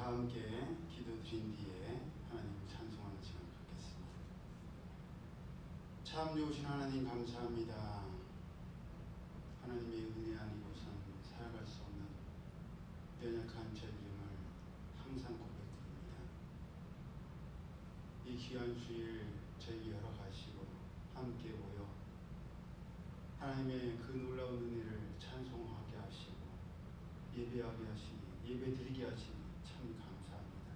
다 함께 기도드린 뒤에 하나님을 찬송하는 시간 갖겠습니다. 참 좋으신 하나님 감사합니다. 하나님의 은혜 아니고선 살아갈 수 없는 연약한 제 이름을 항상 고백드립니다. 이 귀한 주일 저희 열어가시고 함께 모여 하나님의 그 놀라운 은혜를 찬송하게 하시고 예배하게 하시니 예배드리게 하시니 참 감사합니다.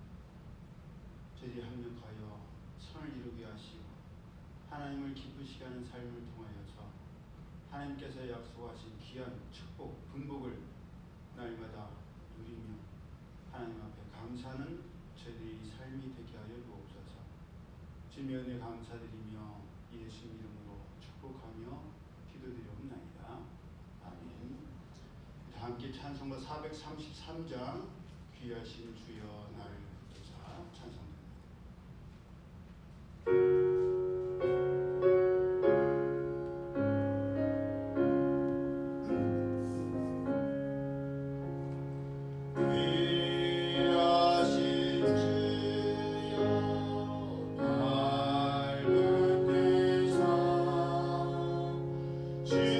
저희들이 합력하여 선을 이루게 하시고 하나님을 기쁘시게 하는 삶을 통하여서 하나님께서 약속하신 귀한 축복, 분복을 날마다 누리며 하나님 앞에 감사하는 저희들의 삶이 되게 하여 주옵소서. 주님의 은혜 감사드리며 예수님 이름으로 축복하며 기도드리옵나이다. 아멘. 다 함께 찬송가 433장 귀하신 주여 나를 부르사 찬송합니다. 주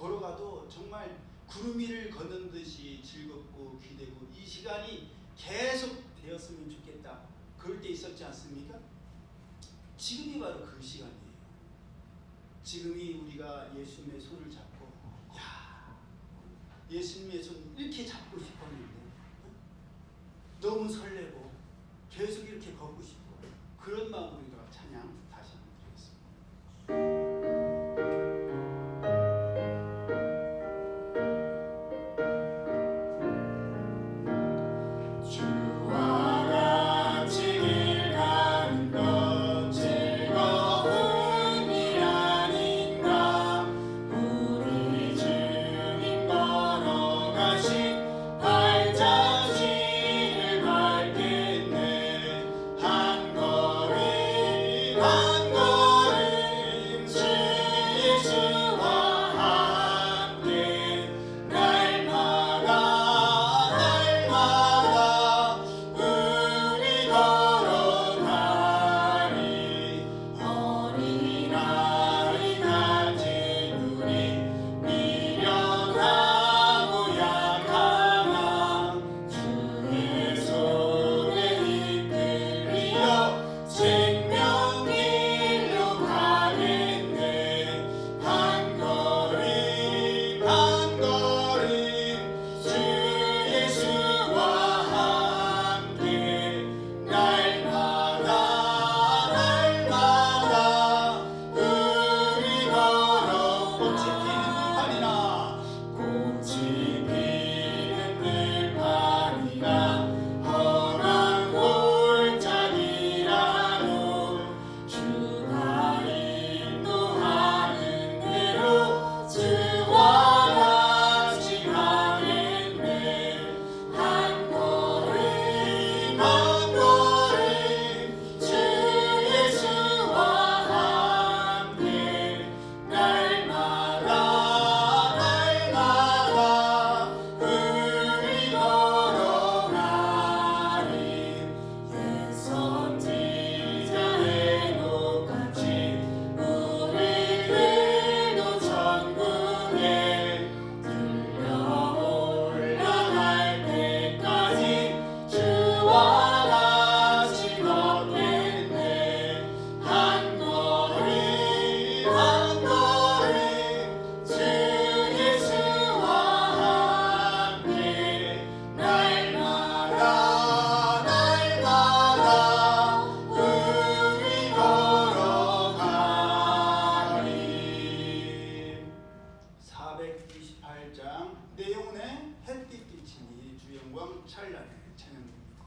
걸어가도 정말 구름 위를 걷는 듯이 즐겁고 기대고 이 시간이 계속 되었으면 좋겠다. 그럴 때 있었지 않습니까? 지금이 바로 그 시간이에요. 지금이 우리가 예수님의 손을 잡고 예수님의 손 이렇게 잡고 싶었는데 너무 설레고 계속 이렇게 걷고 싶고 그런 마음으로 우리가 찬양 다시 한번 드리겠습니다. 내 영혼에 햇빛 비치니 주 영광 찬란해 찬양합니다.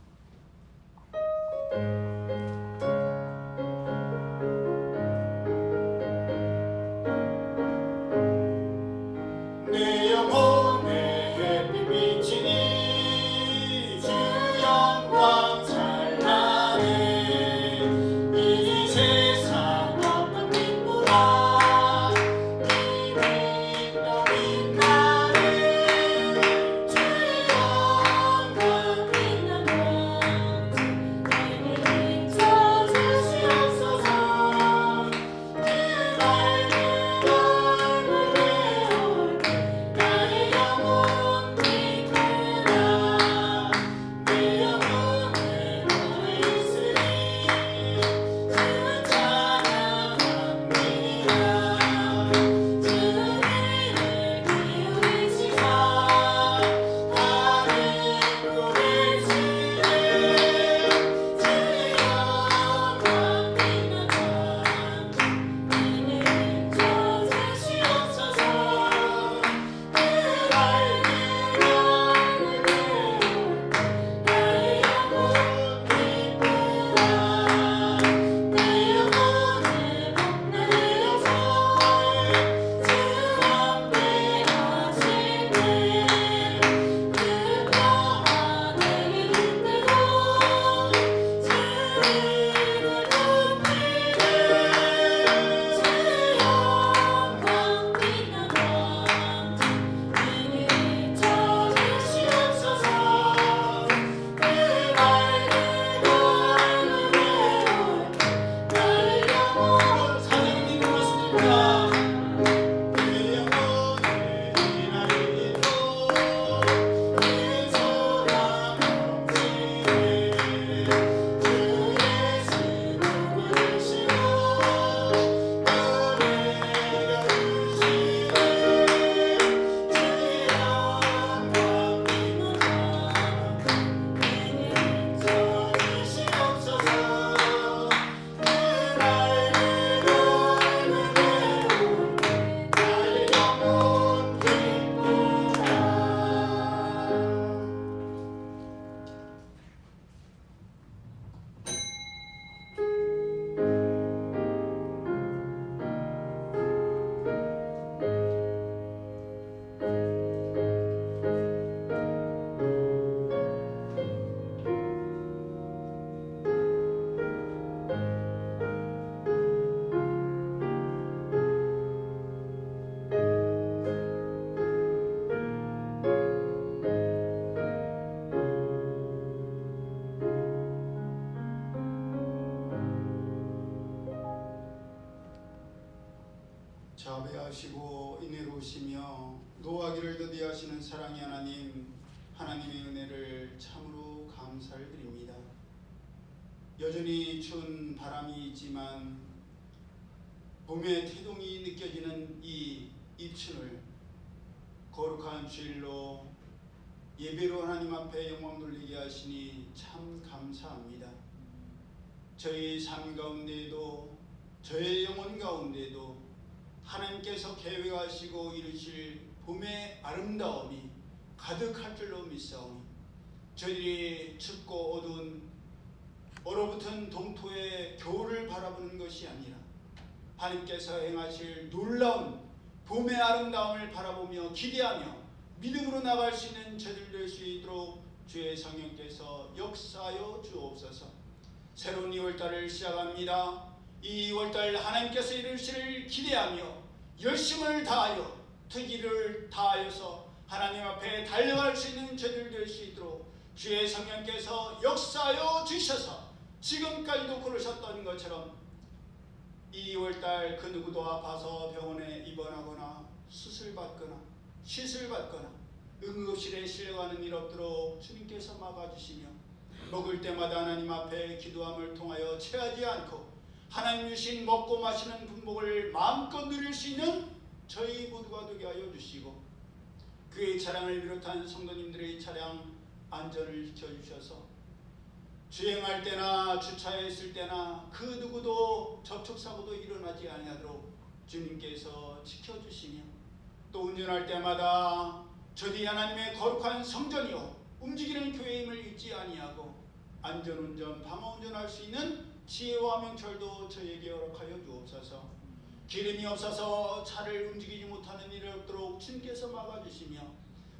내 영혼에 햇빛 비치니 주 영광 찬란해 이 세상 어떤 빛보다 빛나네 주 영광 빛나네 자비하시고 인애로우시며 노하기를 더디하시는 사랑의 하나님, 하나님의 은혜를 참으로 감사를 드립니다. 여전히 추운 바람이 있지만 봄의 태동이 느껴지는 이 입춘을 거룩한 주일로 예배로 하나님 앞에 영광 돌리게 하시니 참 감사합니다. 저희 삶 가운데에도 저의 영혼 가운데에도 하나님께서 계획하시고 이루실 봄의 아름다움이 가득할 줄로 믿사오니 저희들이 춥고 어두운 얼어붙은 동토의 겨울을 바라보는 것이 아니라 하나님께서 행하실 놀라운 봄의 아름다움을 바라보며 기대하며 믿음으로 나갈 수 있는 저희들 될 수 있도록 주의 성령께서 역사하여 주옵소서. 새로운 2월달을 시작합니다. 이 2월달 하나님께서 이루시를 기대하며 열심을 다하여 특기를 다하여서 하나님 앞에 달려갈 수 있는 저희들 될 수 있도록 주의 성령께서 역사하여 주셔서 지금까지도 그러셨던 것처럼 이 2월달 그 누구도 아파서 병원에 입원하거나 수술받거나 시술받거나 응급실에 실려가는 일 없도록 주님께서 막아주시며 먹을 때마다 하나님 앞에 기도함을 통하여 체하지 않고 하나님 주신 먹고 마시는 분복을 마음껏 누릴 수 있는 저희 모두가 되게 하여 주시고 그의 차량을 비롯한 성도님들의 차량 안전을 지켜주셔서 주행할 때나 주차했을 때나 그 누구도 접촉사고도 일어나지 아니하도록 주님께서 지켜주시며 또 운전할 때마다 저희 하나님의 거룩한 성전이요 움직이는 교회임을 잊지 아니하고 안전운전, 방어운전할 수 있는 지혜와 명철도 저에게 허락하여 주옵소서. 기름이 없어서 차를 움직이지 못하는 일이 없도록 주님께서 막아주시며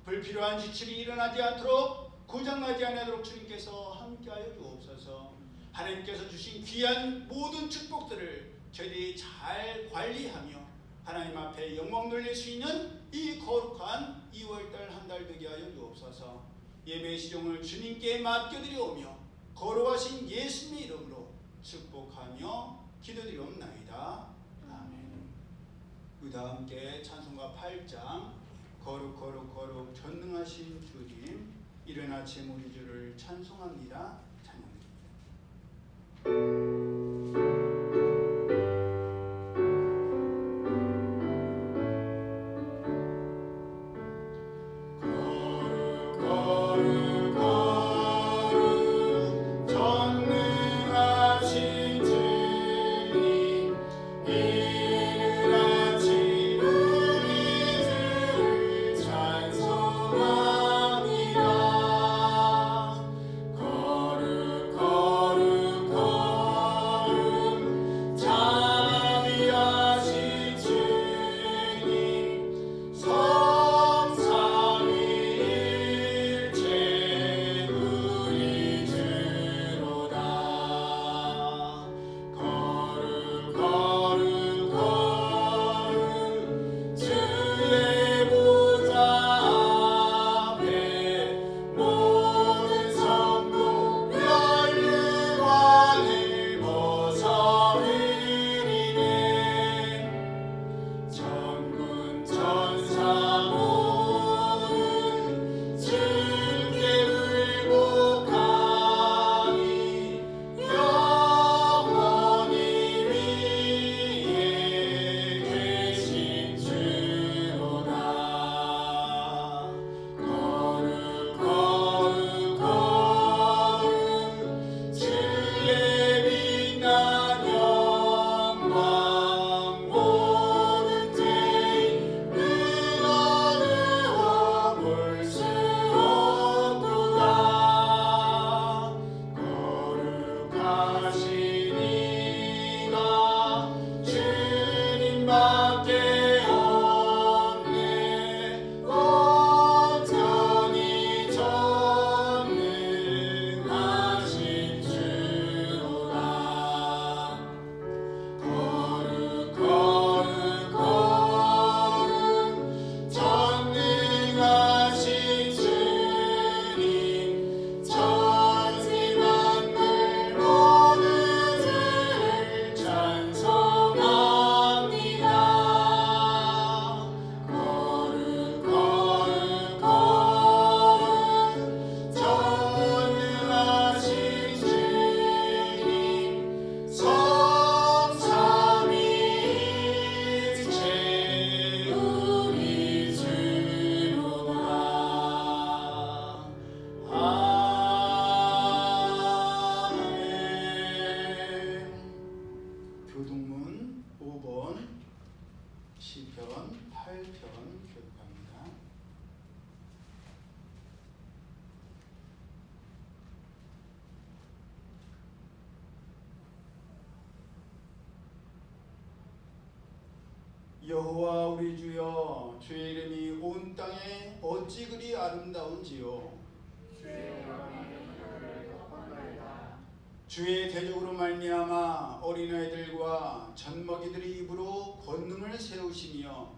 불필요한 지출이 일어나지 않도록 고장나지 않도록 주님께서 함께하여 주옵소서. 하나님께서 주신 귀한 모든 축복들을 저희들이 잘 관리하며 하나님 앞에 영광 돌릴 수 있는 이 거룩한 2월달 한 달 되게 하여 주옵소서. 예배 시종을 주님께 맡겨드리오며 거룩하신 예수님의 이름으로 축복하며 기도드리옵나이다. 아멘. 우리와 함께 찬송가 8장 거룩 거룩 거룩 전능하신 주님 이른 아침 우리 주를 찬송합니다. 찬양드립니다. 거룩 여호와 우리 주여, 주의 이름이 온 땅에 어찌 그리 아름다운지요. 주의 대적으로 말미암아 어린아이들과 젖먹이들의 입으로 권능을 세우시며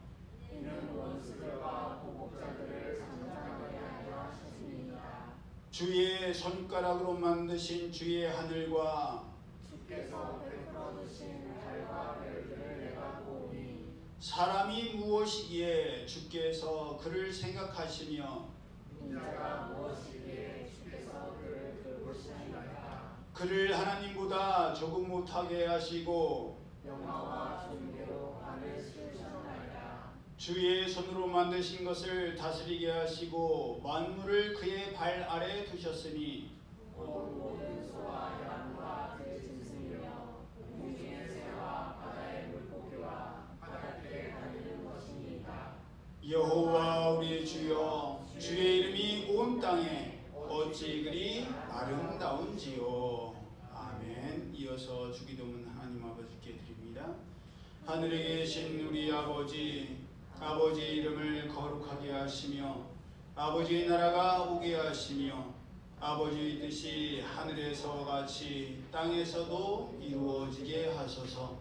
이는 원수들과 보복자들을 장사하게 하려 하셨습니다. 주의 손가락으로 만드신 주의 하늘과 주께서 베풀어 주신 달과 별들을 내가 보니 사람이 무엇이기에 주께서 그를 생각하시며 인자가 무엇이기에 주께서 그를 돌보시나이까. 그를 하나님보다 조금 못하게 하시고 영화와 존귀로 하늘 씌우셨나이다. 주의 손으로 만드신 것을 다스리게 하시고 만물을 그의 발 아래 두셨으니 온 모든 소와 양과 그 짐승이며 공중의 새와 바다의 물고기와 바닷가에 다니는 것이니이다. 여호와 우리 주여, 주의 이름이 온 땅에 어찌 그리 아름다운지요. 아멘. 이어서 주기도문 하나님 아버지께 드립니다. 하늘에 계신 우리 아버지, 아버지의 이름을 거룩하게 하시며 아버지의 나라가 오게 하시며 아버지의 뜻이 하늘에서 같이 땅에서도 이루어지게 하소서.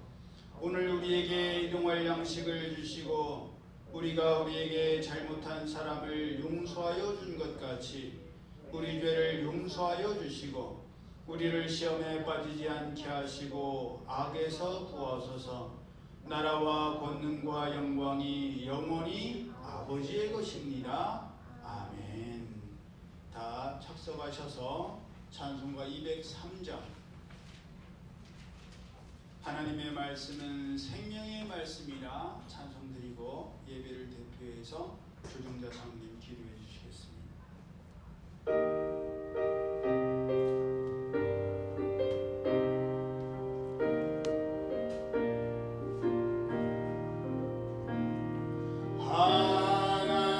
오늘 우리에게 일용할 양식을 주시고 우리가 우리에게 잘못한 사람을 용서하여 준 것 같이 우리 죄를 용서하여 주시고 우리를 시험에 빠지지 않게 하시고 악에서 구하소서. 나라와 권능과 영광이 영원히 아버지의 것입니다. 아멘. 다 착석하셔서 찬송가 203장. 하나님의 말씀은 생명의 말씀이라 찬송드리고 예배를 대표해서 조정자 사모님 기도해 주시겠습니다.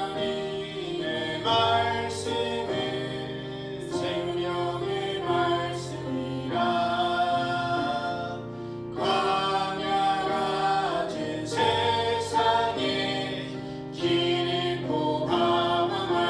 하나님의 말씀은 생명의 말씀이라 광야 같은 세상에 길 잃고 방황할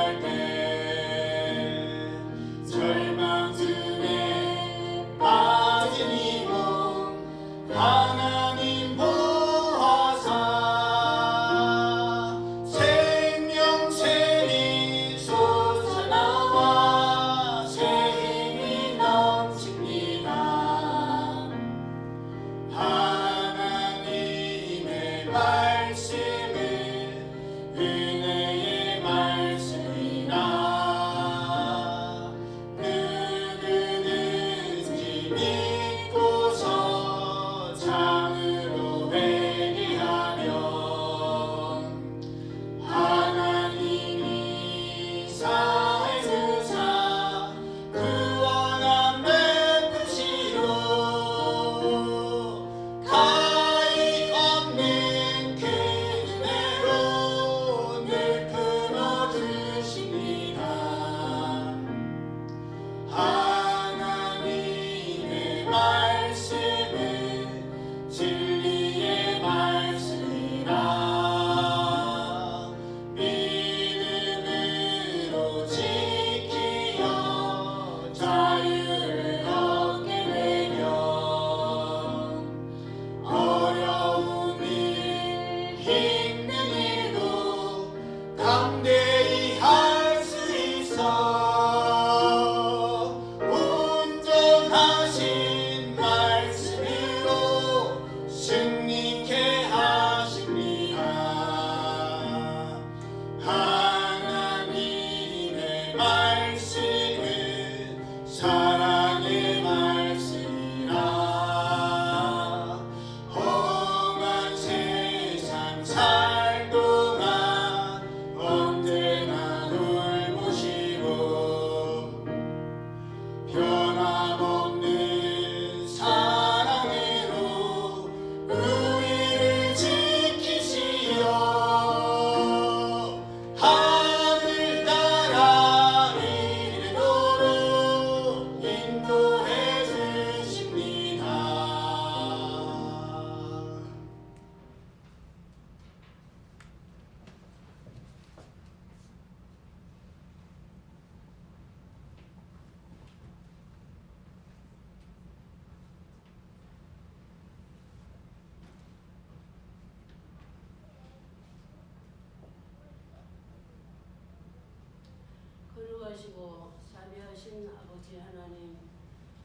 거룩하시고 자비하신 아버지 하나님,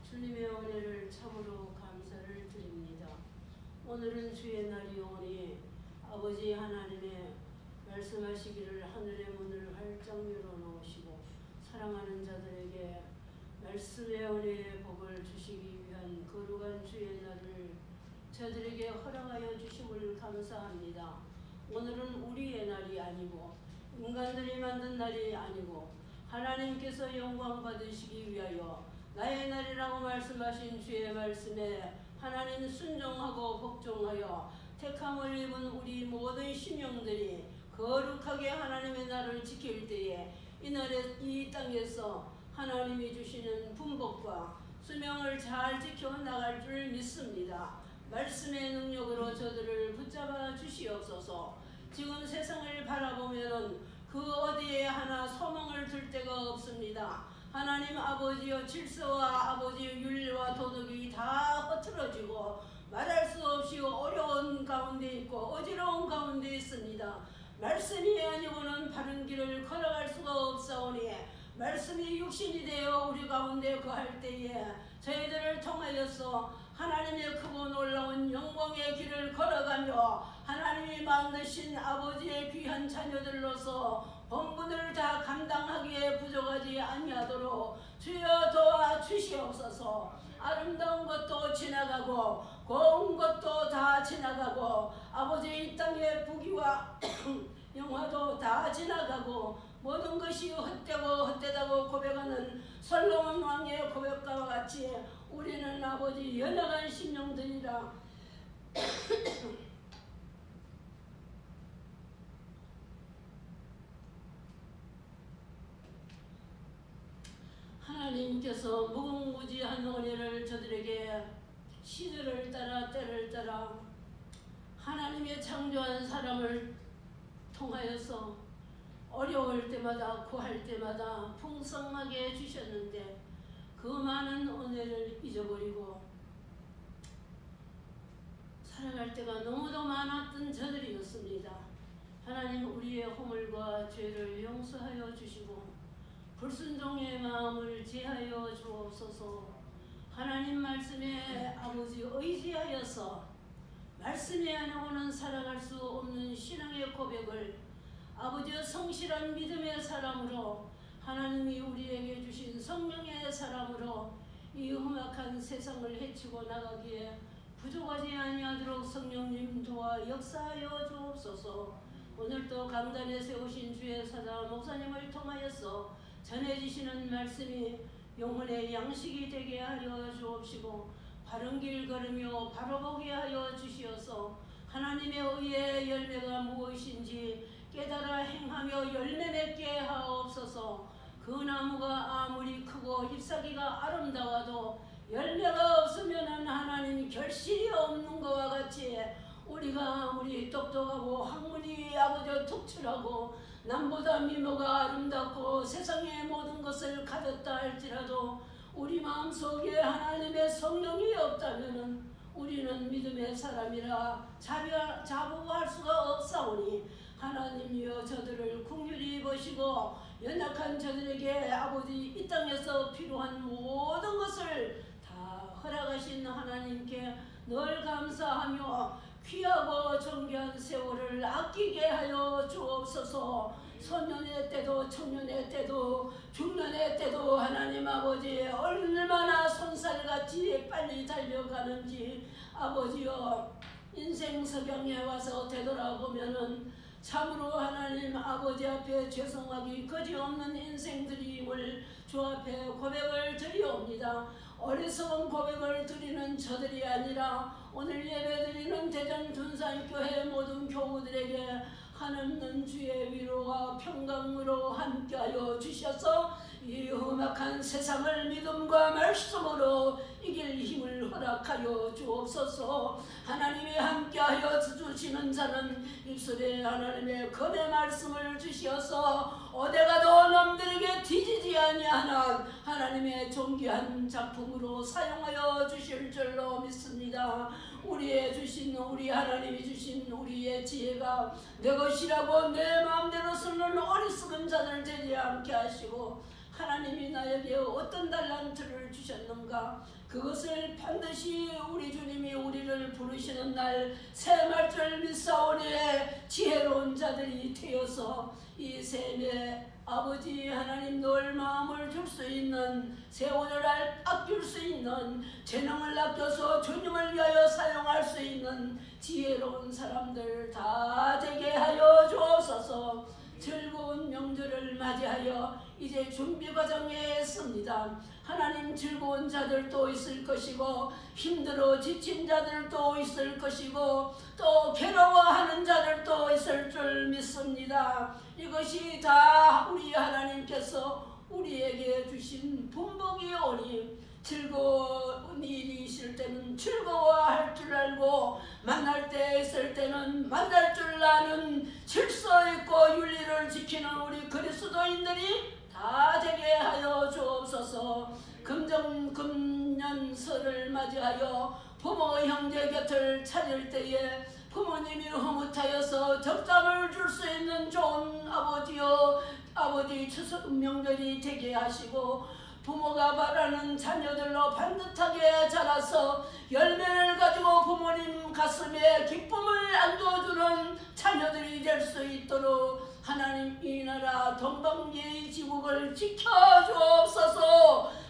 주님의 은혜를 참으로 감사를 드립니다. 오늘은 주의 날이오니 아버지 하나님의 말씀하시기를 하늘의 문을 활짝 열어놓으시고 사랑하는 자들에게 말씀의 은혜의 복을 주시기 위한 거룩한 주의 날을 저들에게 허락하여 주심을 감사합니다. 오늘은 우리의 날이 아니고 인간들이 만든 날이 아니고 하나님께서 영광 받으시기 위하여 나의 날이라고 말씀하신 주의 말씀에 하나님 순종하고 복종하여 택함을 입은 우리 모든 심령들이 거룩하게 하나님의 날을 지킬 때에 이 땅에서 하나님이 주시는 분복과 수명을 잘 지켜나갈 줄 믿습니다. 말씀의 능력으로 저들을 붙잡아 주시옵소서. 지금 세상을 바라보면 그 어디에 하나 소망을 둘 데가 없습니다. 하나님 아버지여, 질서와 아버지의 윤리와 도덕이 다 흐트러지고 말할 수 없이 어려운 가운데 있고 어지러운 가운데 있습니다. 말씀이 아니고는 바른 길을 걸어갈 수가 없사오니 말씀이 육신이 되어 우리 가운데 거할 때에 저희들을 통하여서 하나님의 크고 놀라운 영광의 길을 걸어가며 하나님이 만드신 아버지의 귀한 자녀들로서 본분을 다 감당하기에 부족하지 아니하도록 주여 도와주시옵소서. 아름다운 것도 지나가고 고운 것도 다 지나가고 아버지 이 땅의 부귀와 영화도 다 지나가고 모든 것이 헛되고 헛되다고 고백하는 솔로몬 왕의 고백과 같이 우리는 아버지 연약한 심령들이라 하나님께서 무궁무진한 은혜를 저들에게 시대를 따라 때를 따라 하나님의 창조한 사람을 통하여서 어려울 때마다 구할 때마다 풍성하게 주셨는데 그 많은 은혜를 잊어버리고 살아갈 때가 너무도 많았던 저들이었습니다. 하나님 우리의 허물과 죄를 용서하여 주시고 불순종의 마음을 제하여 주옵소서. 하나님 말씀에 아버지 의지하여서 말씀이 아니고는 살아갈 수 없는 신앙의 고백을 아버지의 성실한 믿음의 사람으로 하나님이 우리에게 주신 성령의 사람으로 이 험악한 세상을 헤치고 나가기에 부족하지 아니하도록 성령님 도와 역사하여 주옵소서. 오늘도 강단에 세우신 주의 사자 목사님을 통하여서 전해지시는 말씀이 영혼의 양식이 되게 하여 주옵시고 바른 길 걸으며 바로 보게 하여 주시어서 하나님의 의의 열매가 무엇인지 깨달아 행하며 열매 맺게 하옵소서. 그 나무가 아무리 크고 잎사귀가 아름다워도 열매가 없으면 하나님 결실이 없는 것과 같이 우리가 아무리 똑똑하고 학문이 아버지 특출하고 남보다 미모가 아름답고 세상의 모든 것을 가졌다 할지라도 우리 마음속에 하나님의 성령이 없다면 우리는 믿음의 사람이라 자부할 수가 없사오니 하나님이여 저들을 긍휼히 보시고 연약한 저들에게 아버지 이 땅에서 필요한 모든 것을 다 허락하신 하나님께 늘 감사하며 귀하고 존귀한 세월을 아끼게 하여 주옵소서. 소년의 때도 청년의 때도 중년의 때도 하나님 아버지 얼마나 손살같이 빨리 달려가는지 아버지여 인생 석양에 와서 되돌아보면은 참으로 하나님 아버지 앞에 죄송하기 거지없는 인생들임을 주 앞에 고백을 드리옵니다. 어리석은 고백을 드리는 저들이 아니라 오늘 예배드리는 대전 둔산교회 모든 교우들에게 하나님 주의 위로와 평강으로 함께하여 주셔서 이 험악한 세상을 믿음과 말씀으로 이길 힘을 허락하여 주옵소서. 하나님이 함께하여 주시는 자는 입술에 하나님의 검의 말씀을 주시어서 어디가도 남들에게 뒤지지 아니하는 하나님의 존귀한 작품으로 사용하여 주실 줄로 믿습니다. 우리의 주신 우리 하나님이 주신 우리의 지혜가 내 것이라고 내 마음대로 쓰는 어리석은 자들 되지 않게 하시고 하나님이 나에게 어떤 달란트를 주셨는가, 그것을 반드시 우리 주님이 우리를 부르시는 날 새말절 믿사오리에 지혜로운 자들이 되어서 이 셈에 아버지 하나님 널 마음을 줄 수 있는, 세월을 아낄 수 있는, 재능을 아껴서 주님을 위하여 사용할 수 있는 지혜로운 사람들 다 되게 하여 주옵소서. 즐거운 명절을 맞이하여 이제 준비 과정에 있습니다. 하나님, 즐거운 자들도 있을 것이고 힘들어 지친 자들도 있을 것이고 또 괴로워하는 자들도 있을 줄 믿습니다. 이것이 다 우리 하나님께서 우리에게 주신 분복이오니 즐거운 일이 있을 때는 즐거워할 줄 알고 만날 때 있을 때는 만날 줄 아는 질서 있고 윤리를 지키는 우리 그리스도인들이 다 되게 하여 주옵소서. 금년설을 맞이하여 부모 형제 곁을 차릴 때에 부모님이 흐뭇하여서 적잠을 줄 수 있는 좋은 아버지 추석 명절이 되게 하시고 부모가 바라는 자녀들로 반듯하게 자라서 열매를 가지고 부모님 가슴에 기쁨을 안겨주는 자녀들이 될 수 있도록 하나님, 이 나라 동방예의 지국을 지켜주옵소서.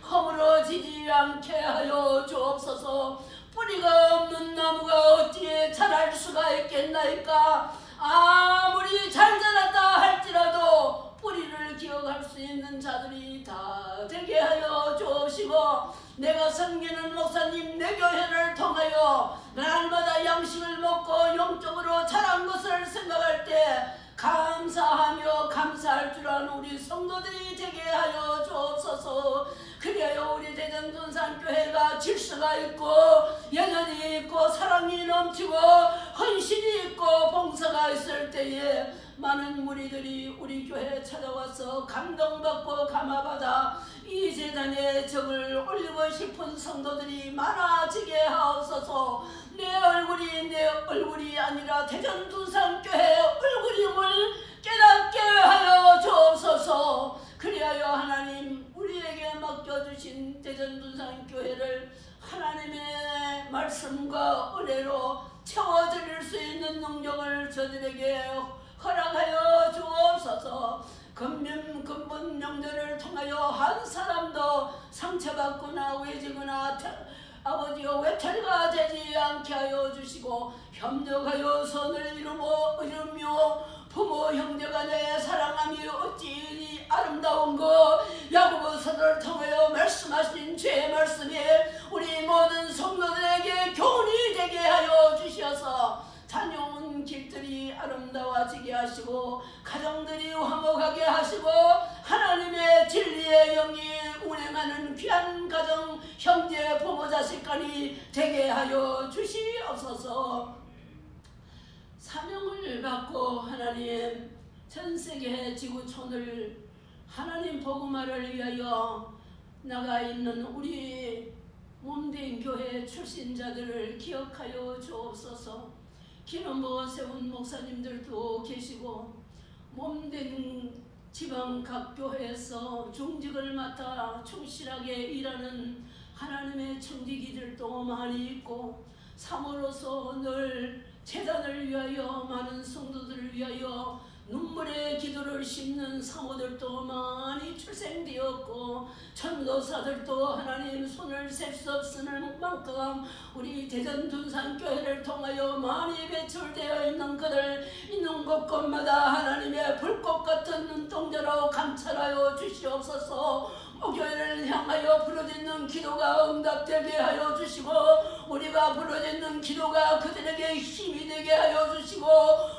허물어지지 않게 하여 주옵소서. 뿌리가 없는 나무가 어찌에 자랄 수가 있겠나이까. 아무리 잘 자랐다 할지라도 뿌리를 기억할 수 있는 자들이 다 되게 하여 주옵시고, 내가 섬기는 목사님 내 교회를 통하여 날마다 양식을 먹고 영적으로 자란 것을 생각할 때 감사하며 감사할 줄 아는 우리 성도들이 되게 하여 주옵소서. 그래야 우리 대전둔산교회가 질서가 있고 예전이 있고 사랑이 넘치고 헌신이 있고 봉사가 있을 때에 많은 무리들이 우리 교회에 찾아와서 감동받고 감화받아 이 재단에 적을 올리고 싶은 성도들이 많아지게 하옵소서. 내 얼굴이 아니라 대전둔산교회의 얼굴임을 깨닫게 하여 주옵소서. 그리하여 하나님, 우리에게 맡겨주신 대전둔산교회를 하나님의 말씀과 은혜로 채워드릴 수 있는 능력을 저들에게 허락하여 주옵소서. 근본 명절을 통하여 한 사람도 상처받거나 외지거나 아버지여 외탈가 되지 않게 하여 주시고 협력하여 선을 이루며 부모 형제간의 사랑함이 어찌 아름다운고 야고보서를 통하여 말씀하신 주의 말씀이 우리 모든 성도들에게 교훈이 되게 하여 주셔서 다녀온 길들이 아름다워지게 하시고 가정들이 화목하게 하시고 하나님의 진리의 영이 운행하는 귀한 가정 형제 부모 자식간이 되게 하여 주시옵소서. 사명을 받고 하나님 전세계 지구촌을 하나님 복음화를 위하여 나가 있는 우리 몸된 교회 출신자들을 기억하여 주옵소서. 기념보 세운 목사님들도 계시고 몸된 지방 각 교회에서 중직을 맡아 충실하게 일하는 하나님의 청지기들도 많이 있고 사모로서 늘 재단을 위하여 많은 성도들을 위하여 눈물의 기도를 심는 사모들도 많이 출생되었고 전도사들도 하나님 손을 셀 수 없을 만큼 우리 대전둔산교회를 통하여 많이 배출되어 있는 그들 있는 곳곳마다 하나님의 불꽃 같은 눈동자로 감찰하여 주시옵소서. 교회를 향하여 부르짖는 기도가 응답되게 하여 주시고 우리가 부르짖는 기도가 그들에게 힘이 되게 하여 주시고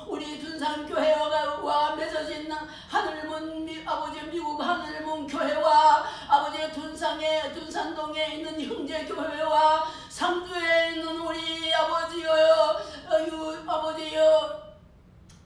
우리 둔산교회와 맺어진 하늘문 아버지 미국 하늘문 교회와 아버지 둔산동에 있는 형제교회와 상주에 있는 우리 아버지여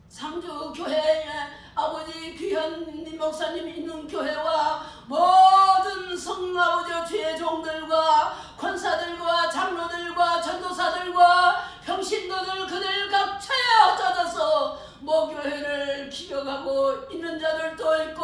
상주교회에 아버지 귀한 목사님 있는 교회와 모든 성아버지 주의 종들과 권사들과 장로들과 전도사들과 평신도들 그들 각처에 흩어져서 모교회를 기억하고 있는 자들도 있고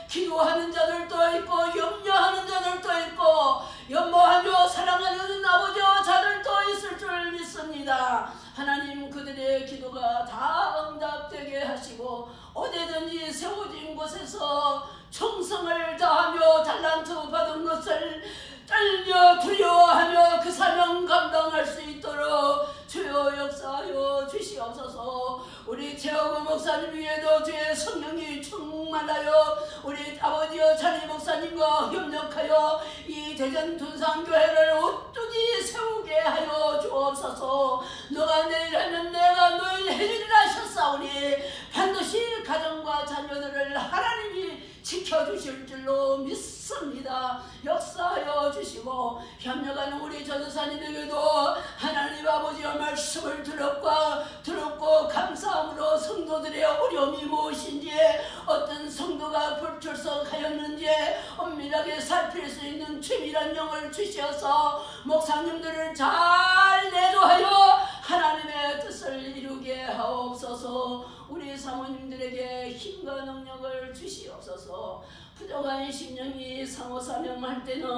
기도하는 자들도 있고 염려하는 자들도 있고 연모하며 사랑하는 아버지와 자들도 있을 줄 믿습니다. 하나님 그들의 기도가 다 응답되게 하시고 어디든지 세워진 곳에서 충성을 다하며 달란트 받은 것을 떨며 두려워하며 그 사명 감당할 수 있도록 주여 역사하여 주시옵소서. 우리 최호구 목사님 위에도 주의 성령이 충만하여 우리 아버지와 찬희 목사님과 협력하여 이 대전 둔산교회를 우뚝이 세우게 하여 주옵소서. 너가 내일 하면 내가 너희 해주리라 하셨사오니 반드시 가정과 자녀들을 하나님이 지켜주실 줄로 믿습니다. 역사하여 주시고 협력하는 우리 전도사님에게도 하나님 아버지의 말씀을 들었고 감사함으로 성도들의 어려움이 무엇인지 어떤 성도가 불출석하였는지 엄밀하게 살필 수 있는 치밀한 영을 주셔서 목사님들을 잘 내도하여 하나님의 뜻을 이루게 하옵소서. 우리 사모님들에게 힘과 능력을 주시옵소서. 부족한 심령이 상호사명할 때는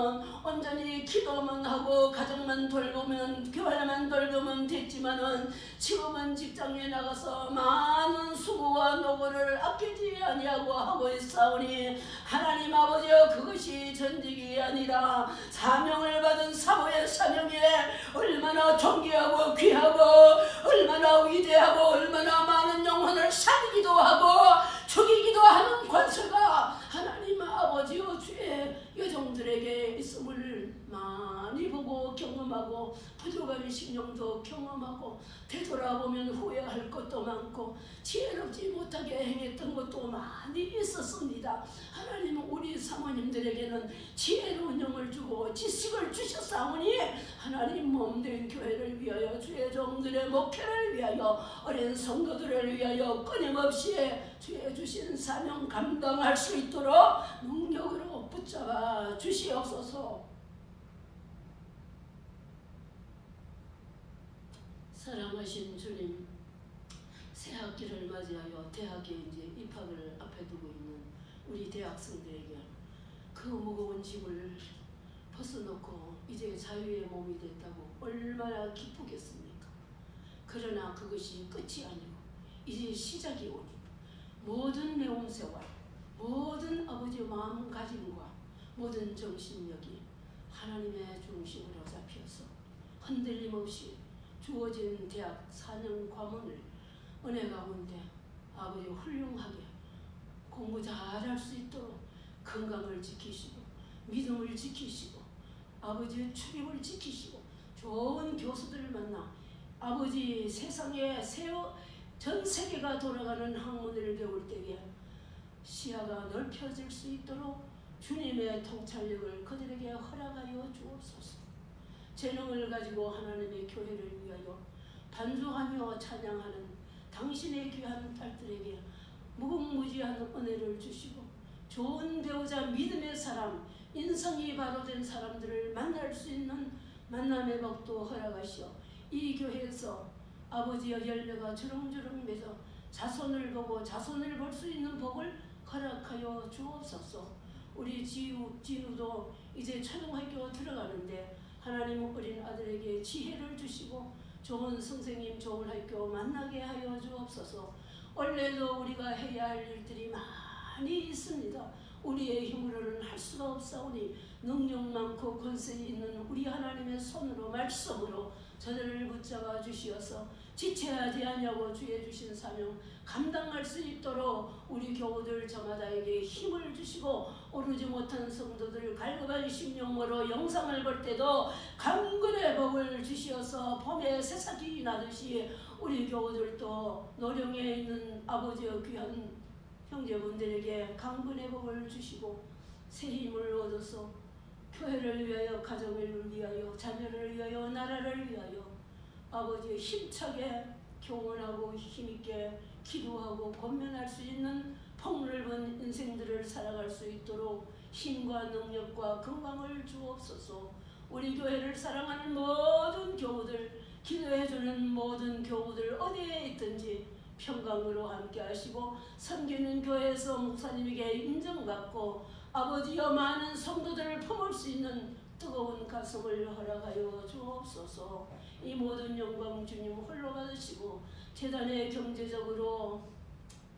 온전히 기도만 하고 가정만 돌보면 교회만 돌보면 됐지만은 지금은 직장에 나가서 많은 수고와 노고를 아끼지 아니하고 하고 있사오니 하나님 아버지여 그것이 전직이 아니라 사명을 받은 사모의 사명에 얼마나 존귀하고 귀하고 얼마나 위대하고 얼마나 많은 영혼을 살리기도 하고 죽이기도 하는 권세가 하나님 아버지여 주의 여종들에게 있음을 많이 보고 경험하고 부족한 심령도 경험하고 되돌아보면 후회할 것도 많고 지혜롭지 못하게 행했던 것도 많이 있었습니다. 하나님은 우리 사모님들에게는 지혜로운 영을 주고 지식을 주셨사오니 하나님 몸된 교회를 위하여 주의 종들의 목회를 위하여 어린 성도들을 위하여 끊임없이 주의 주신 사명 감당할 수 있도록 능력으로 붙잡아 주시옵소서. 사랑하신 주님, 새 학기를 맞이하여 대학에 이제 입학을 앞에 두고 있는 우리 대학생들에게 그 무거운 짐을 벗어놓고 이제 자유의 몸이 됐다고 얼마나 기쁘겠습니까? 그러나 그것이 끝이 아니고 이제 시작이 오니 모든 내용세와 모든 아버지의 마음가짐과 모든 정신력이 하나님의 중심으로 잡혀서 흔들림 없이 주어진 대학 4년 과문을 은혜 가운데 아버지 훌륭하게 공부 잘할 수 있도록 건강을 지키시고 믿음을 지키시고 아버지의 출입을 지키시고 좋은 교수들을 만나 아버지 세상에 전 세계가 돌아가는 학문을 배울 때에 시야가 넓혀질 수 있도록 주님의 통찰력을 그들에게 허락하여 주옵소서. 재능을 가지고 하나님의 교회를 위하여 반주하며 찬양하는 당신의 귀한 딸들에게 무궁무진한 은혜를 주시고 좋은 배우자 믿음의 사람 인성이 바로 된 사람들을 만날 수 있는 만남의 복도 허락하시어 이 교회에서 아버지의 열매가 주렁주렁 맺어 자손을 보고 자손을 볼 수 있는 복을 허락하여 주옵소서. 우리 진우도 이제 초등학교 들어가는데 하나님 어린 아들에게 지혜를 주시고 좋은 선생님 좋은 학교 만나게 하여 주옵소서. 원래도 우리가 해야 할 일들이 많이 있습니다. 우리의 힘으로는 할 수가 없사오니 능력 많고 권세 있는 우리 하나님의 손으로 말씀으로 저들을 붙잡아 주시어서 지체하지 아니하고 주의 주신 사명 감당할 수 있도록 우리 교우들 저마다에게 힘을 주시고 오르지 못한 성도들 갈급한 심령으로 영상을 볼 때도 강건의 복을 주시어서 봄에 새싹이 나듯이 우리 교우들도 노령에 있는 아버지의 귀한 형제분들에게 강건의 복을 주시고 새 힘을 얻어서 교회를 위하여 가정을 위하여 자녀를 위하여 나라를 위하여 아버지 힘차게 교훈하고 힘있게 기도하고 권면할 수 있는 폭넓은 인생들을 살아갈 수 있도록 힘과 능력과 건강을 주옵소서. 우리 교회를 사랑하는 모든 교우들 기도해주는 모든 교우들 어디에 있든지 평강으로 함께 하시고 섬기는 교회에서 목사님에게 인정받고 아버지여 많은 성도들을 품을 수 있는 뜨거운 가슴을 허락하여 주옵소서. 이 모든 영광 주님 홀로 받으시고 재단에 경제적으로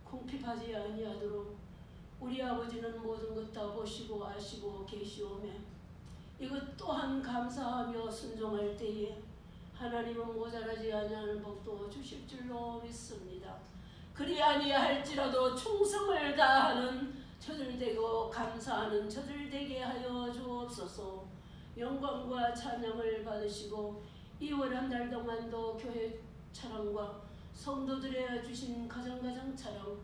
궁핍하지 아니하도록 우리 아버지는 모든 것 다 보시고 아시고 계시오매 이것 또한 감사하며 순종할 때에 하나님은 모자라지 아니하는 복도 주실 줄로 믿습니다. 그리 아니할지라도 충성을 다하는 저들 되고 감사하는 저들 되게 하여 주옵소서. 영광과 찬양을 받으시고 이 오랜 달 동안도 교회 차량과 성도들의 주신 가정 차량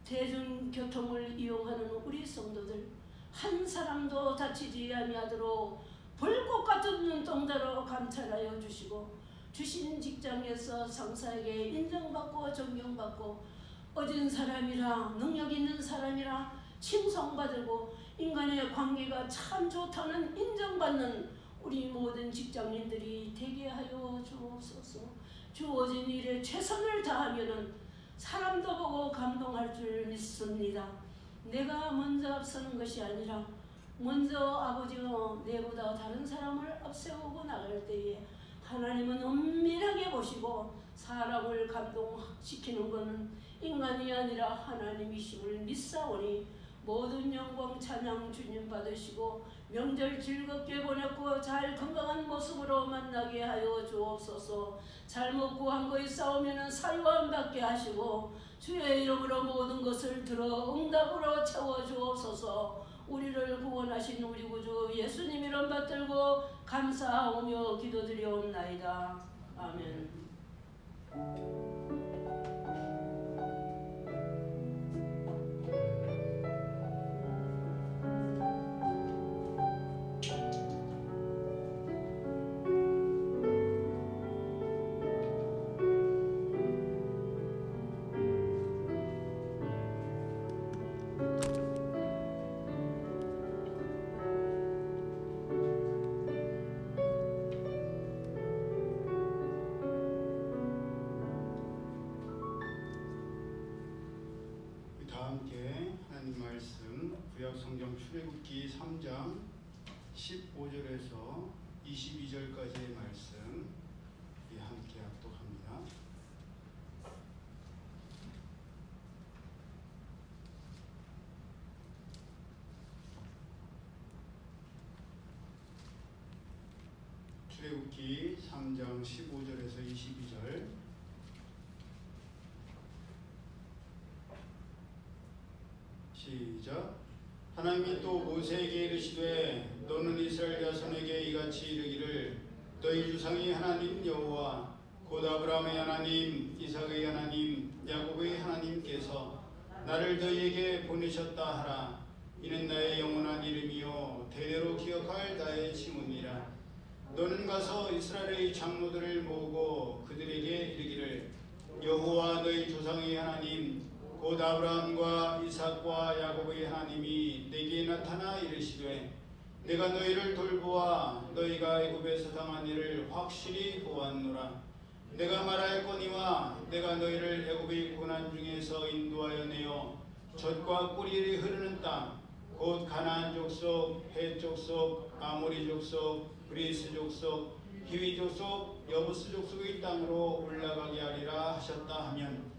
대중교통을 이용하는 우리 성도들 한 사람도 다치지 아니하도록 불꽃 같은 눈동자로 감찰하여 주시고 주신 직장에서 상사에게 인정받고 존경받고 어진 사람이라 능력 있는 사람이라 칭송받고 인간의 관계가 참 좋다는 인정받는 우리 모든 직장인들이 되게 하여 주옵소서. 주어진 일에 최선을 다하면은 사람도 보고 감동할 줄 믿습니다. 내가 먼저 앞서는 것이 아니라 먼저 아버지가 내보다 다른 사람을 앞세우고 나갈 때에 하나님은 은밀하게 보시고 사람을 감동시키는 것은 인간이 아니라 하나님이심을 믿사오니 모든 영광 찬양 주님 받으시고 명절 즐겁게 보냈고 잘 건강한 모습으로 만나게 하여 주옵소서. 잘못 구한 거에 싸우면 사유함 받게 하시고 주의 이름으로 모든 것을 들어 응답으로 채워 주옵소서. 우리를 구원하신 우리 구주 예수님 이름 받들고 감사하오며 기도드리옵나이다. 아멘. 구약성경 출애굽기 3장 15절에서 22절까지의 말씀 함께 합독합니다. 출애굽기 3장 15절에서 22절 시작. 하나님이 또 모세에게 이르시되 너는 이스라엘 자손에게 이같이 이르기를 너희 주상의 하나님 여호와 곧 아브라함의 하나님 이삭의 하나님 야곱의 하나님께서 나를 너희에게 보내셨다 하라. 이는 나의 영원한 이름이요 대대로 기억할 나의 칭호니라. 너는 가서 이스라엘의 장로들을 모으고 그들에게 이르기를 여호와 너희 조상의 하나님 곧 아브라함과 이삭과 야곱의 하나님이 내게 나타나 이르시되 내가 너희를 돌보아 너희가 애굽에서 당한 일을 확실히 보았노라. 내가 말하였거니와 내가 너희를 애굽의 고난 중에서 인도하여 내어 젖과 꿀이 흐르는 땅 곧 가나안 족속, 헷 족속, 아모리 족속, 브리스 족속, 히위 족속, 여부스 족속의 땅으로 올라가게 하리라 하셨다 하면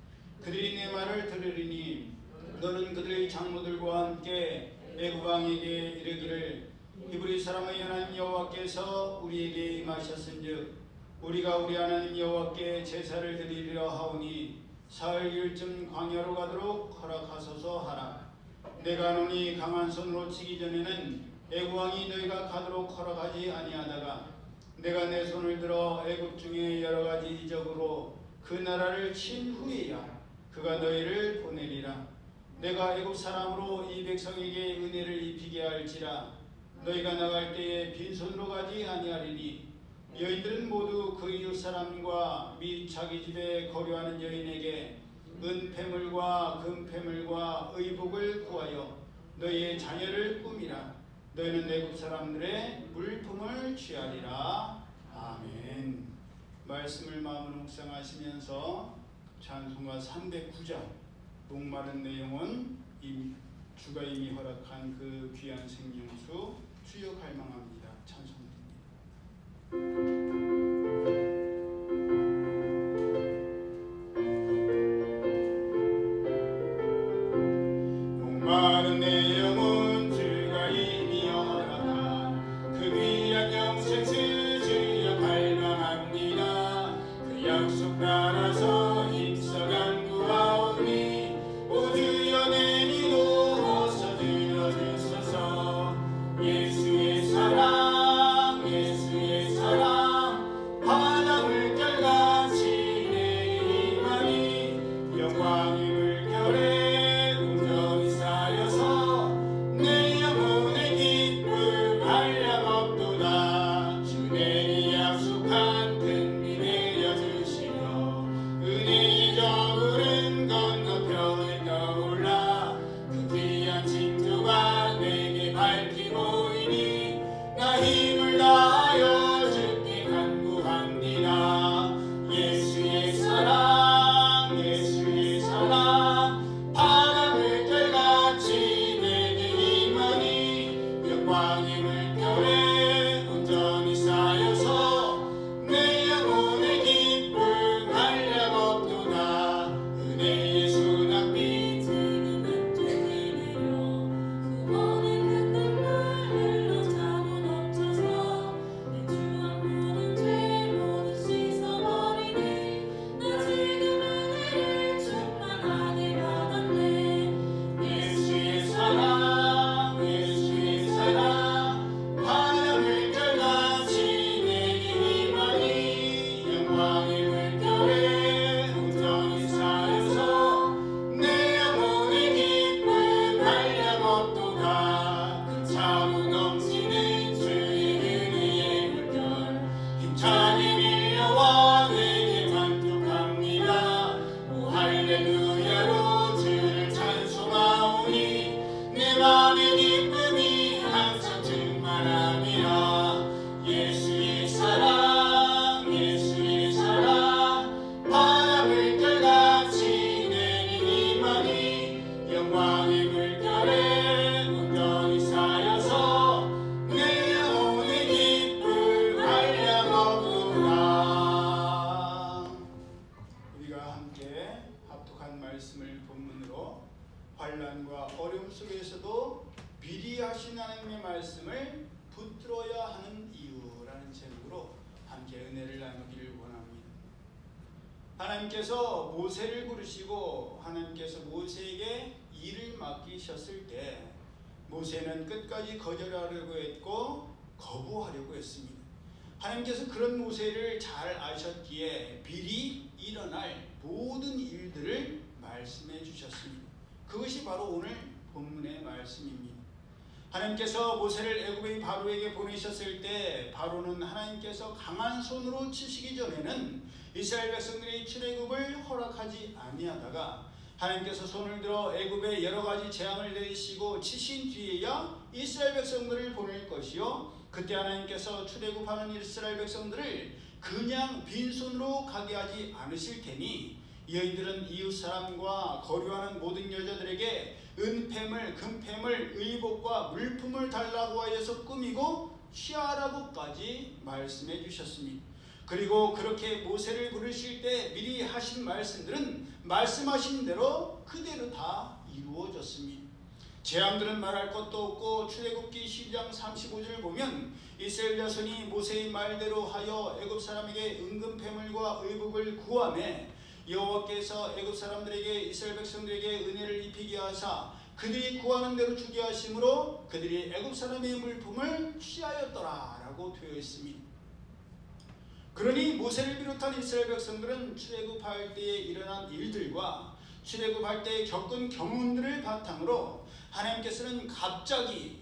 그들이 내 말을 들으리니 너는 그들의 장로들과 함께 애굽 왕에게 이르기를 히브리 사람의 하나님 여호와께서 우리에게 임하셨은즉 우리가 우리 하나님 여호와께 제사를 드리려 하오니 사흘쯤 광야로 가도록 허락하소서 하라. 내가 노니 강한 손으로 치기 전에는 애굽 왕이 너희가 가도록 허락하지 아니하다가 내가 내 손을 들어 애굽 중에 여러 가지 이적으로 그 나라를 친 후에야 그가 너희를 보내리라. 내가 애굽 사람으로 이 백성에게 은혜를 입히게 할지라. 너희가 나갈 때에 빈손으로 가지 아니하리니 여인들은 모두 그 이웃 사람과 및 자기 집에 거류하는 여인에게 은폐물과 금폐물과 의복을 구하여 너희의 자녀를 꾸미라. 너희는 애굽 사람들의 물품을 취하리라. 아멘. 말씀을 마음으로 묵상하시면서 찬송가 309장 목마른 내 영혼 주가 이미 허락한 그 귀한 생명수 주여 갈망합니다. 찬송드립니다. 목마른 내 영혼 주가 이미 허락한 그 귀한 영생수 주여 갈망합니다. 그 약속 따라서 힘써 간구하오니 오 주여 내 기도 어서 들어주소서. 예수의 사랑 예수의 사랑 바닷물 결같이 내게 임하니 영광의 물결에 온전히 쌓여서 내 영혼의 기쁨 한량없도다. 주 내게 약속한 큰 비 내려주시며 은혜의 저물은 건너편에 떠올라 그 귀한 징조가 내게 밝히 보이니 나 힘을 다하여 주께 간구합니다. 예수의 사랑 예수의 사랑 바람을 결같이 내게 임하니 영광의 물결에 온전히 쌓여서 내 영혼의 기쁨 한량없도다. 은혜의 소낙비 지금 왼쪽이 내려 구원의 큰 눈물 흘러차고 넘쳐서 내 주 앞모든 죄 모두 씻어버리니 나 지금 은혜를 충만하게 받았네. 예수의 사랑 예수의 사랑 바람을 결같이 내게 임하니 영광의 물결에 온전히 쌓여서 내 영혼의 기쁨 한량없도다. 그 차고 넘치는 주의 은혜의 물결 힘차게 밀려와 내게 만족합니다. 오 할렐루야로 주를 찬송하오니 내 맘의 기쁨이 항상 충만함이라. 예수의 사랑 예수의 사랑 바람을 결같이 내게 임하니 영광의 물결에 온전히 쌓여서 내 영혼의 기쁨 한량없도다. 우리가 함께 합독한 말씀을 본문으로 환난과 어려움 속에서도 미리 하신 하나님의 말씀을 붙들어야 하는 이유라는 제목으로 함께 은혜를 나누기를 원합니다. 하나님께서 모세를 부르시고 하나님께서 모세에게 일을 맡기셨을 때 모세는 끝까지 거절하려고 했고 거부하려고 했습니다. 하나님께서 그런 모세를 잘 아셨기에 미리 일어날 모든 일들을 말씀해 주셨습니다. 그것이 바로 오늘 본문의 말씀입니다. 하나님께서 모세를 애굽의 바로에게 보내셨을 때 바로는 하나님께서 강한 손으로 치시기 전에는 이스라엘 백성들의 출애굽을 허락하지 아니하다가 하나님께서 손을 들어 애굽에 여러 가지 재앙을 내리시고 치신 뒤에야 이스라엘 백성들을 보낼 것이요 그때 하나님께서 출애굽하는 이스라엘 백성들을 그냥 빈손으로 가게 하지 않으실 테니 너희들은 이웃 사람과 거류하는 모든 여자들에게 은패물, 금패물, 의복과 물품을 달라고 하여서 꾸미고 취하라고까지 말씀해 주셨습니다. 그리고 그렇게 모세를 부르실 때 미리 하신 말씀들은 말씀하신 대로 그대로 다 이루어졌습니다. 재앙들은 말할 것도 없고 출애굽기 12장 35절을 보면 이스라엘 자손이 모세의 말대로 하여 애굽 사람에게 은금패물과 의복을 구하매 여호와께서 애굽 사람들에게 이스라엘 백성들에게 은혜를 입히게 하사 그들이 구하는 대로 주게 하심으로 그들이 애굽 사람의 물품을 취하였더라 라고 되어 있습니다. 그러니 모세를 비롯한 이스라엘 백성들은 출애굽할 때에 일어난 일들과 출애굽할 때 겪은 경험들을 바탕으로 하나님께서는 갑자기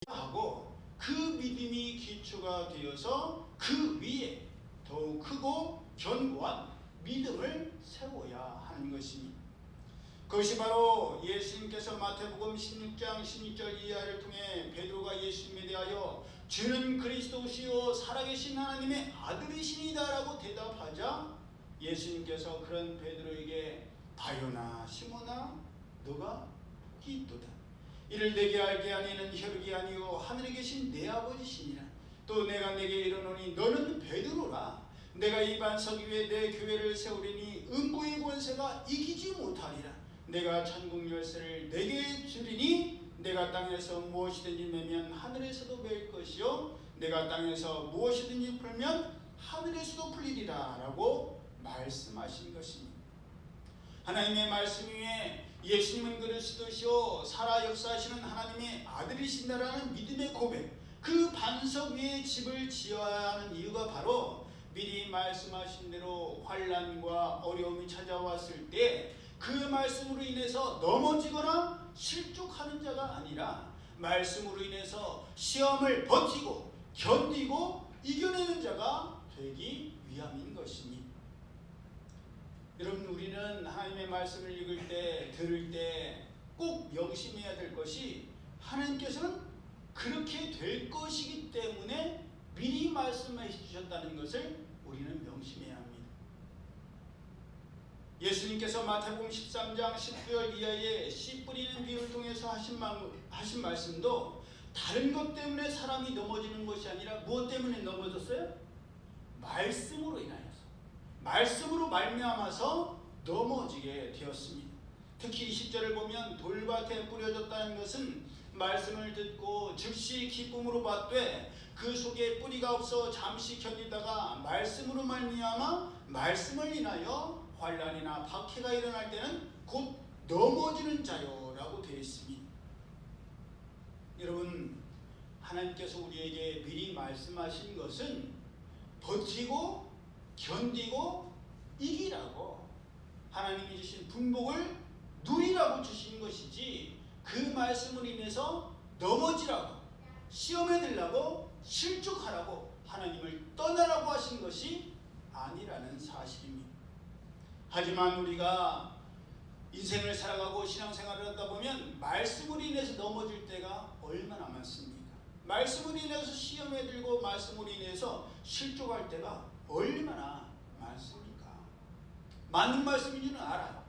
하고 그 믿음이 기초가 되어서 그 위에 더욱 크고 견고한 믿음을 세워야 하는 것입니다. 그것이 바로 예수님께서 마태복음 16장 16절 이하를 통해 베드로가 예수님에 대하여 주는 그리스도시요 살아계신 하나님의 아들이시니이다 라고 대답하자 예수님께서 그런 베드로에게 바요나 시몬아 너가 복이 있도다. 이를 내게 알게 하니는 혈육이 아니요 하늘에 계신 내 아버지시니라. 또 내가 내게 이르노니 너는 베드로라. 내가 이 반석 위에 내 교회를 세우리니 음부의 권세가 이기지 못하리라. 내가 천국 열쇠를 내게 주리니 내가 땅에서 무엇이든지 매면 하늘에서도 맬 것이요 내가 땅에서 무엇이든지 풀면 하늘에서도 풀리리라 라고 말씀하신 것입니다. 하나님의 말씀 위에 예수님은 그리스도시요 살아 역사하시는 하나님의 아들이신다라는 믿음의 고백, 그 반석 위에 집을 지어야 하는 이유가 바로 미리 말씀하신 대로 환난과 어려움이 찾아왔을 때 그 말씀으로 인해서 넘어지거나 실족하는 자가 아니라 말씀으로 인해서 시험을 버티고 견디고 이겨내는 자가 되기 위함인 것입니다. 여러분, 우리는 하나님의 말씀을 읽을 때 들을 때 꼭 명심해야 될 것이 하나님께서는 그렇게 될 것이기 때문에 미리 말씀해 주셨다는 것을 우리는 명심해야 합니다. 예수님께서 마태복음 13장 19절 이하에 씨 뿌리는 비유를 통해서 하신 말씀도 다른 것 때문에 사람이 넘어지는 것이 아니라 무엇 때문에 넘어졌어요? 말씀으로 인하여서, 말씀으로 말미암아서 넘어지게 되었습니다. 특히 20절을 보면 돌밭에 뿌려졌다는 것은 말씀을 듣고 즉시 기쁨으로 받되 그 속에 뿌리가 없어 잠시 견디다가 말씀으로 말미암아 말씀을 인하여 환난이나 박해가 일어날 때는 곧 넘어지는 자요라고 되어 있습니다. 여러분, 하나님께서 우리에게 미리 말씀하신 것은 버티고 견디고 이기라고, 하나님이 주신 분복을 누리라고 주신 것이지 그 말씀으로 인해서 넘어지라고, 시험에 들라고, 실족하라고, 하나님을 떠나라고 하신 것이 아니라는 사실입니다. 하지만 우리가 인생을 살아가고 신앙생활을 하다 보면 말씀으로 인해서 넘어질 때가 얼마나 많습니까? 말씀으로 인해서 시험에 들고 말씀으로 인해서 실족할 때가 얼마나 많습니까? 맞는 말씀인 줄은 알아요.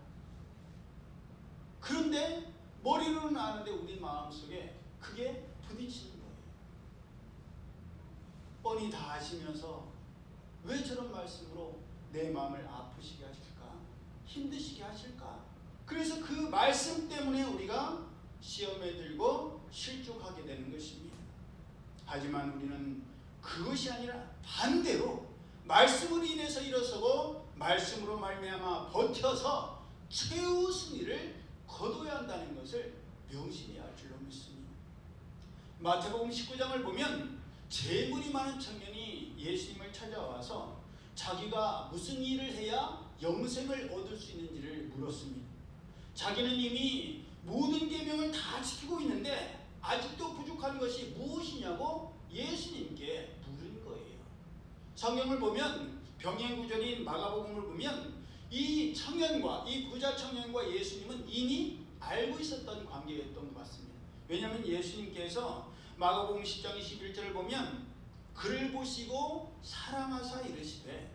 그런데 머리로는 아는데 우리 마음속에 그게 부딪히는 거예요. 뻔히 다 아시면서 왜 저런 말씀으로 내 마음을 아프시게 하실까? 힘드시게 하실까? 그래서 그 말씀 때문에 우리가 시험에 들고 실족하게 되는 것입니다. 하지만 우리는 그것이 아니라 반대로 말씀으로 인해서 일어서고 말씀으로 말미암아 버텨서 최후 승리를 거둬야 한다는 것을 명심해야 할 줄로 믿습니다. 마태복음 19장을 보면 재물이 많은 청년이 예수님을 찾아와서 자기가 무슨 일을 해야 영생을 얻을 수 있는지를 물었습니다. 자기는 이미 모든 계명을 다 지키고 있는데 아직도 부족한 것이 무엇이냐고 예수님께 물은 거예요. 성경을 보면 병행구절인 마가복음을 보면 이 청년과, 이 부자 청년과 예수님은 이미 알고 있었던 관계였던 것 같습니다. 왜냐하면 예수님께서 마가복음 10장 21절을 보면 그를 보시고 사랑하사 이르시되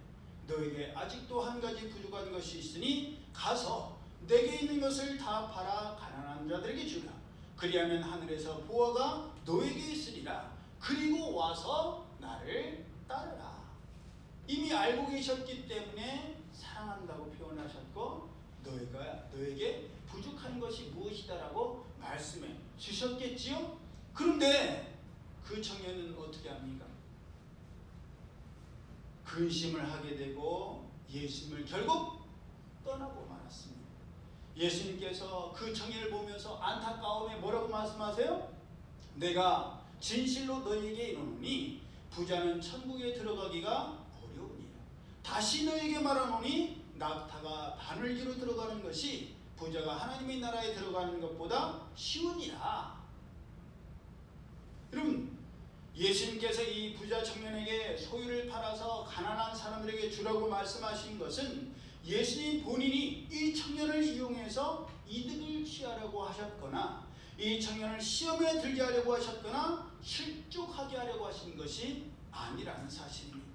너에게 아직도 한 가지 부족한 것이 있으니 가서 내게 있는 것을 다 팔아 가난한 자들에게 주라. 그리하면 하늘에서 보화가 너에게 있으리라. 그리고 와서 나를 따르라. 이미 알고 계셨기 때문에 사랑한다고 표현하셨고 너에게 부족한 것이 무엇이다라고 말씀해 주셨겠지요. 그런데 그 청년은 어떻게 합니까? 근심을 하게 되고 예수님을 결국 떠나고 말았습니다. 예수님께서 그 청년을 보면서 안타까움에 뭐라고 말씀하세요? 내가 진실로 너희에게 이르노니 부자는 천국에 들어가기가 어려우니라. 다시 너희에게 말하노니 낙타가 바늘기로 들어가는 것이 부자가 하나님의 나라에 들어가는 것보다 쉬우니라. 여러분, 예수님께서 이 부자 청년에게 소유를 팔아서 가난한 사람들에게 주라고 말씀하신 것은 예수님 본인이 이 청년을 이용해서 이득을 취하려고 하셨거나 이 청년을 시험에 들게 하려고 하셨거나 실족하게 하려고 하신 것이 아니라는 사실입니다.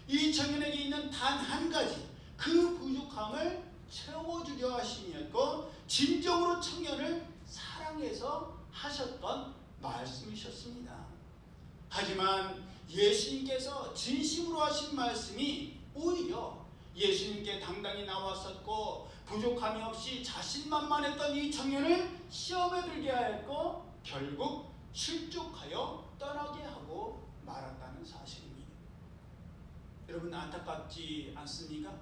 이 청년에게 있는 단 한 가지 그 부족함을 채워주려 하심이었고 진정으로 청년을 사랑해서 하셨던 말씀이셨습니다. 하지만 예수님께서 진심으로 하신 말씀이 오히려 예수님께 당당히 나왔었고 부족함이 없이 자신만만했던 이 청년을 시험에 들게 하였고 결국 실족하여 떠나게 하고 말았다는 사실입니다. 여러분 안타깝지 않습니까?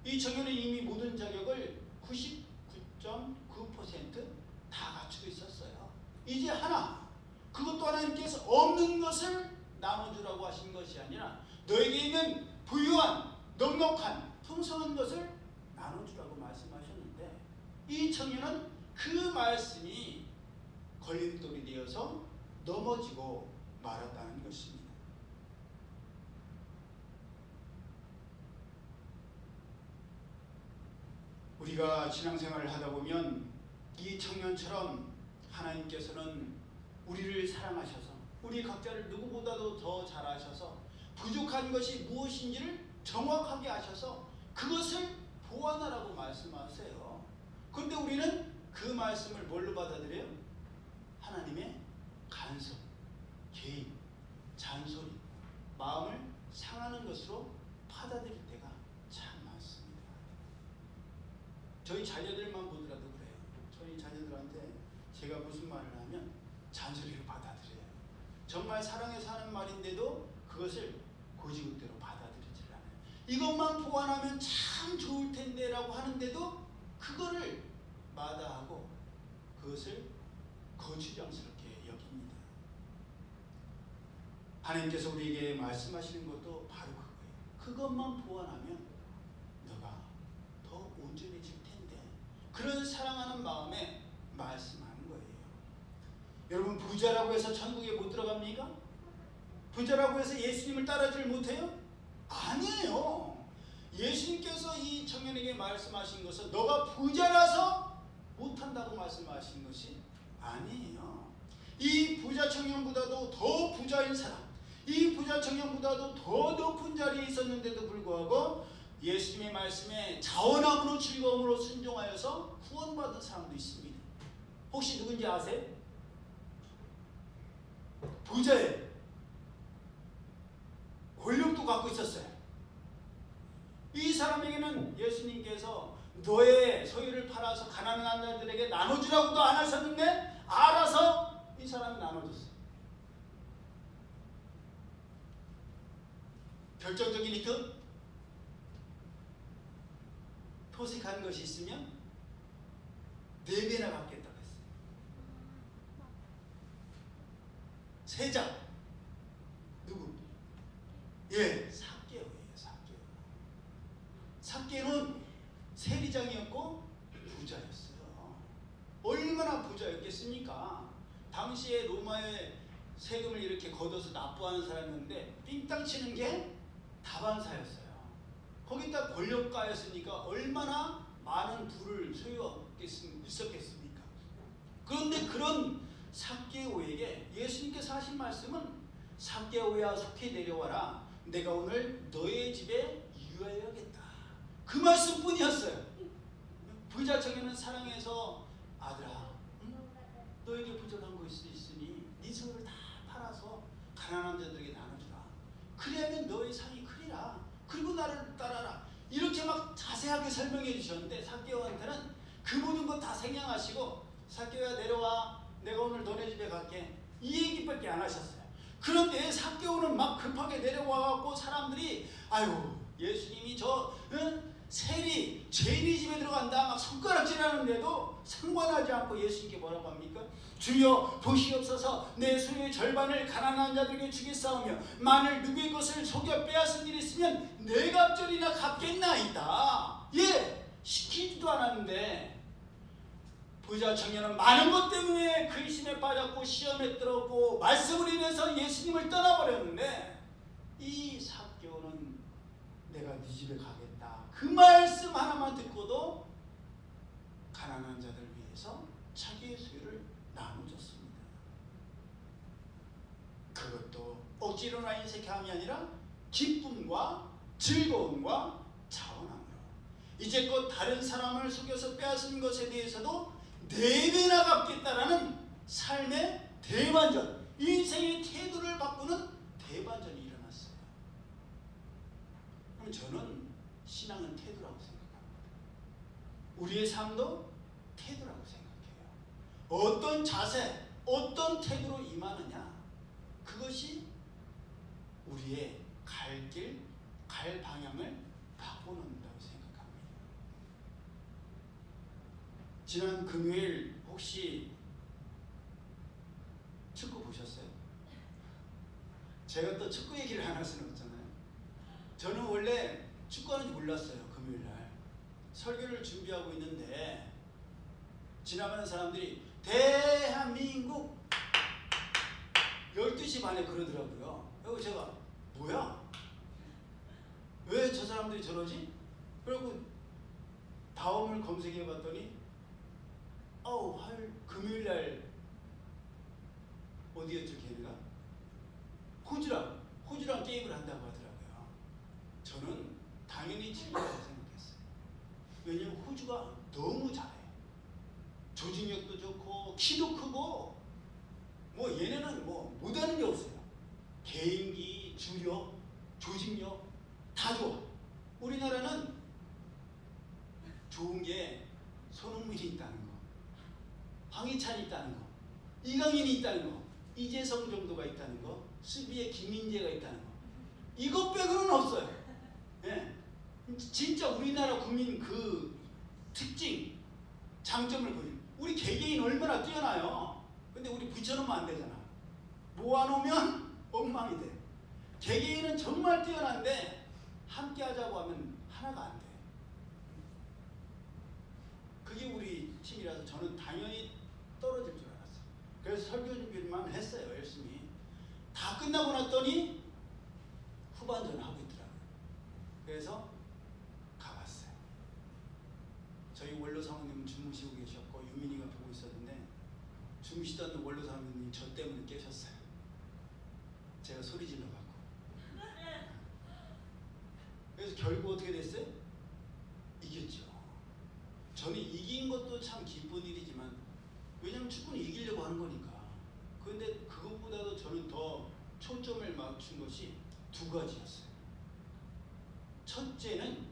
이 청년은 이미 모든 자격을 99.9% 다 갖추고 있었어요. 이제 하나, 그것도 하나님께서 없는 것을 나눠주라고 하신 것이 아니라 너에게 있는 부유한 넉넉한 풍성한 것을 나눠주라고 말씀하셨는데 이 청년은 그 말씀이 걸림돌이 되어서 넘어지고 말았다는 것입니다. 우리가 신앙생활을 하다 보면 이 청년처럼 하나님께서는 우리를 사랑하셔서 우리 각자를 누구보다도 더 잘 아셔서 부족한 것이 무엇인지를 정확하게 아셔서 그것을 보완하라고 말씀하세요. 그런데 우리는 그 말씀을 뭘로 받아들여요? 하나님의 간섭, 개입, 잔소리, 마음을 상하는 것으로 받아들일 때가 참 많습니다. 저희 자녀들만 보더라도 그래요. 저희 자녀들한테 제가 무슨 말을 하면 잔소리로 받아들여요. 정말 사랑해서 하는 말인데도 그것을 고지급대로 받아들이질 않아요. 이것만 보완하면 참 좋을 텐데 라고 하는데도 그거를 마다하고 그것을 거추장스럽게 여깁니다. 하나님께서 우리에게 말씀하시는 것도 바로 그거예요. 그것만 보완하면 너가 더 온전해질 텐데 그런 사랑하는 마음에 말씀하는 거예요. 여러분 부자라고 해서 천국에 못 들어갑니까? 부자라고 해서 예수님을 따라주질 못해요? 아니에요. 예수님께서 이 청년에게 말씀하신 것은 너가 부자라서 못한다고 말씀하신 것이 아니에요. 이 부자 청년보다도 더 부자인 사람, 이 부자 청년보다도 더 높은 자리에 있었는데도 불구하고 예수님의 말씀에 자원함으로 즐거움으로 순종하여서 구원받은 사람도 있습니다. 혹시 누군지 아세요? 부자예요. 권력도 갖고 있었어요. 이 사람에게는 예수님께서 너의 소유를 팔아서 가난한 자들에게 나눠주라고도 안 하셨는데 알아서 이 사람이 나눠줬어요. 결정적인 힌트? 토색한 것이 있으면 4배나 갚겠다고 했어요. 세자 누구? 예, 삭개오예요. 삭개오는 세리장이었고 부자였어요. 얼마나 부자였겠습니까? 당시에 로마의 세금을 이렇게 걷어서 납부하는 사람이었는데 삥땅 치는 게 다반사였어요. 거기다 권력가였으니까 얼마나 많은 부를 소유했겠습니까? 그런데 그런 삭개오에게 예수님께서 하신 말씀은 삭개오야 속히 내려와라. 내가 오늘 너의 집에 유하여야겠다. 그 말씀뿐이었어요. 부자 청년은 사랑해서 아들아, 너에게 부족한 것이 있으니 네 소유를 다 팔아서 가난한 자들에게 나눠주라. 그래야면 너의 상이 크리라. 그리고 나를 따라라. 이렇게 막 자세하게 설명해 주셨는데 삭개오한테는 그 모든 것 다 생략하시고 삭개오야 내려와. 내가 오늘 너네 집에 갈게. 이 얘기밖에 안 하셨어요. 그런데 삭개오는 막 급하게 내려와갖고 사람들이 아유 예수님이 저 세리 죄인의 집에 들어간다 막 손가락질하는데도 상관하지 않고 예수님께 뭐라고 합니까? 주여 보시옵소서 내 소유의 절반을 가난한 자들에게 주겠사오며 만일 누구의 것을 속여 빼앗은 일이 있으면 네 갑절이나 갚겠나이다. 예, 시키지도 않았는데 부자 청년은 많은 것 때문에 근심에 빠졌고 시험에 들었고 말씀을 인해서 예수님을 떠나버렸는데 이 삭개오는 내가 네 집에 가겠다. 그 말씀 하나만 듣고도 가난한 자들 위해서 자기의 소유를 나눠줬습니다. 그것도 억지로나 인색함이 아니라 기쁨과 즐거움과 자원함으로 이제껏 다른 사람을 속여서 빼앗은 것에 대해서도 4배나 갚겠다라는 삶의 대반전, 인생의 태도를 바꾸는 대반전이 일어났어요. 그럼 저는 신앙은 태도라고 생각합니다. 우리의 삶도 태도라고 생각해요. 어떤 자세, 어떤 태도로 임하느냐, 그것이 우리의 갈 길, 갈 방향을 바꿔놓는다고 생각합니다. 지난 금요일 혹시 축구 보셨어요? 제가 또 축구 얘기를 안 할 수는 없잖아요. 저는 원래 축구하는지 몰랐어요. 금요일날 설교를 준비하고 있는데 지나가는 사람들이 대한민국 12시 반에 그러더라고요. 그리고 제가 뭐야? 왜 저 사람들이 저러지? 그리고 다음을 검색해 봤더니 금요일날 어디였죠 걔네가? 호주랑 게임을 한다고 하더라고요. 저는 당연히 즐거워서 생각했어요. 왜냐면 호주가 너무 잘해요. 조직력도 좋고 키도 크고 뭐 얘네는 뭐 못하는 게 없어요. 개인기, 주력, 조직력 다 좋아. 우리나라는 좋은 게 손흥민이 있다는 거, 황희찬이 있다는 거, 이강인이 있다는 거, 이재성 정도가 있다는 거, 수비에 김민재가 있다는 거. 이것 빼고는 없어요. 예. 진짜 우리나라 국민 그 특징, 장점을 보여요. 우리 개개인 얼마나 뛰어나요. 근데 우리 붙여놓으면 안 되잖아. 모아놓으면 엉망이 돼. 개개인은 정말 뛰어난데 함께 하자고 하면 하나가 안 돼. 그게 우리 팀이라서 저는 당연히 떨어질 줄 알았어요. 그래서 설교 준비만 했어요. 열심히. 다 끝나고 났더니 후반전을 하고 있더라고요. 그래서 가봤어요. 저희 원로 사모님은 주무시고 계셨고 유민이가 보고 있었는데 주무시던 원로 사모님이 저 때문에 깨셨어요. 제가 소리 질러갖고. 그래서 결국 어떻게 됐어요? 이겼죠. 저는 이긴 것도 참 기쁜 일이지만 왜냐면 축구는 이기려고 하는 거니까. 그런데 그것보다도 저는 더 초점을 맞춘 것이 2가지였어요. 첫째는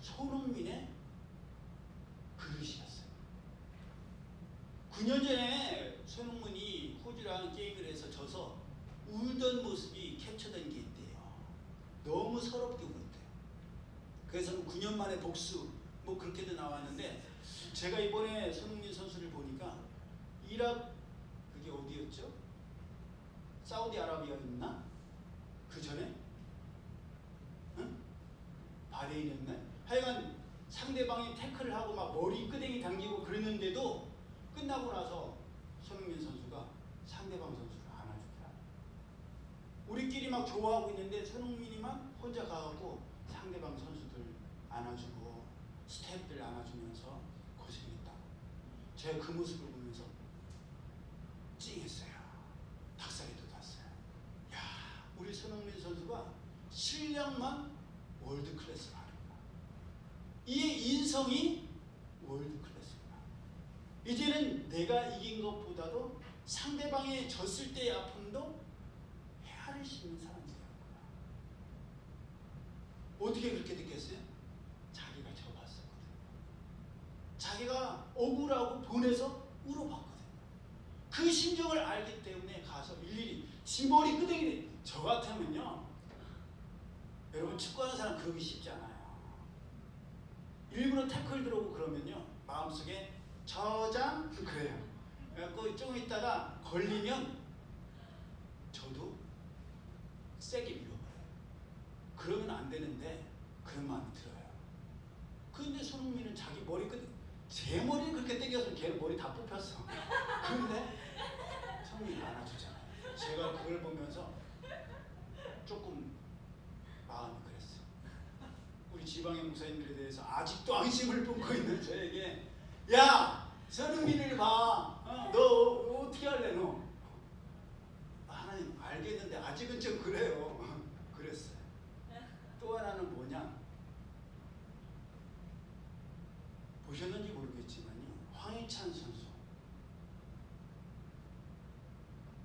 손흥민의 그릇이었어요. 9년 전에 손흥민이 호주랑 게임을 해서 져서 울던 모습이 캡처된 게 있대요. 너무 서럽게 울었대요. 그래서 9년 만에 복수 뭐 그렇게도 나왔는데 제가 이번에 손흥민 선수를 보니까 이락 그게 어디였죠? 사우디아라비아였나? 그 전에? 응? 바레인이었나? 하여간 상대방이 태클을 하고 막 머리 끄댕이 당기고 그랬는데도 끝나고 나서 손흥민 선수가 상대방 선수를 안아주더라. 우리끼리 막 좋아하고 있는데 손흥민이만 혼자 가갖고 상대방 선수들 안아주고 스태프들 안아주면서 고생했다. 제가 그 모습을 보면서 찡했어요. 닭살이 돋았어요. 야, 우리 손흥민 선수가 실력만 월드 클래스로 하는구나. 이 인성이 월드 클래스구나. 이제는 내가 이긴 것보다도 상대방이 졌을 때의 아픔도 헤아릴 수 있는 사람이 되었구나. 어떻게 그렇게 느꼈어요? 자기가 져봤었거든요. 자기가 억울하고 보내서 울어봤거든요. 그 심정을 알기 때문에 가서 일일이 지 머리 끄댕이 저 같으면요. 여러분 축구하는 사람 그러기 쉽지 않아요. 일부러 태클 들어오고 그러면요. 마음속에 저장 그래요. 그래갖고 좀 있다가 걸리면 저도 세게 밀어버려요. 그러면 안 되는데 그런 마음이 들어요. 그런데 손흥민은 자기 머리 끝 제 머리를 그렇게 땡겼으면 걔는 머리 다 뽑혔어. 근데 성민이 안아주잖아요. 제가 그걸 보면서 조금 마음이 그랬어. 우리 지방의 목사님들에 대해서 아직도 앙심을 품고 있는 저에게, 야, 선흥민을 봐. 너 어떻게 할래 너? 하나님 알겠는데 아직은 좀 그래요. 그랬어요. 또 하나는 뭐냐? 보셨는지 모르겠지만요, 황희찬 선수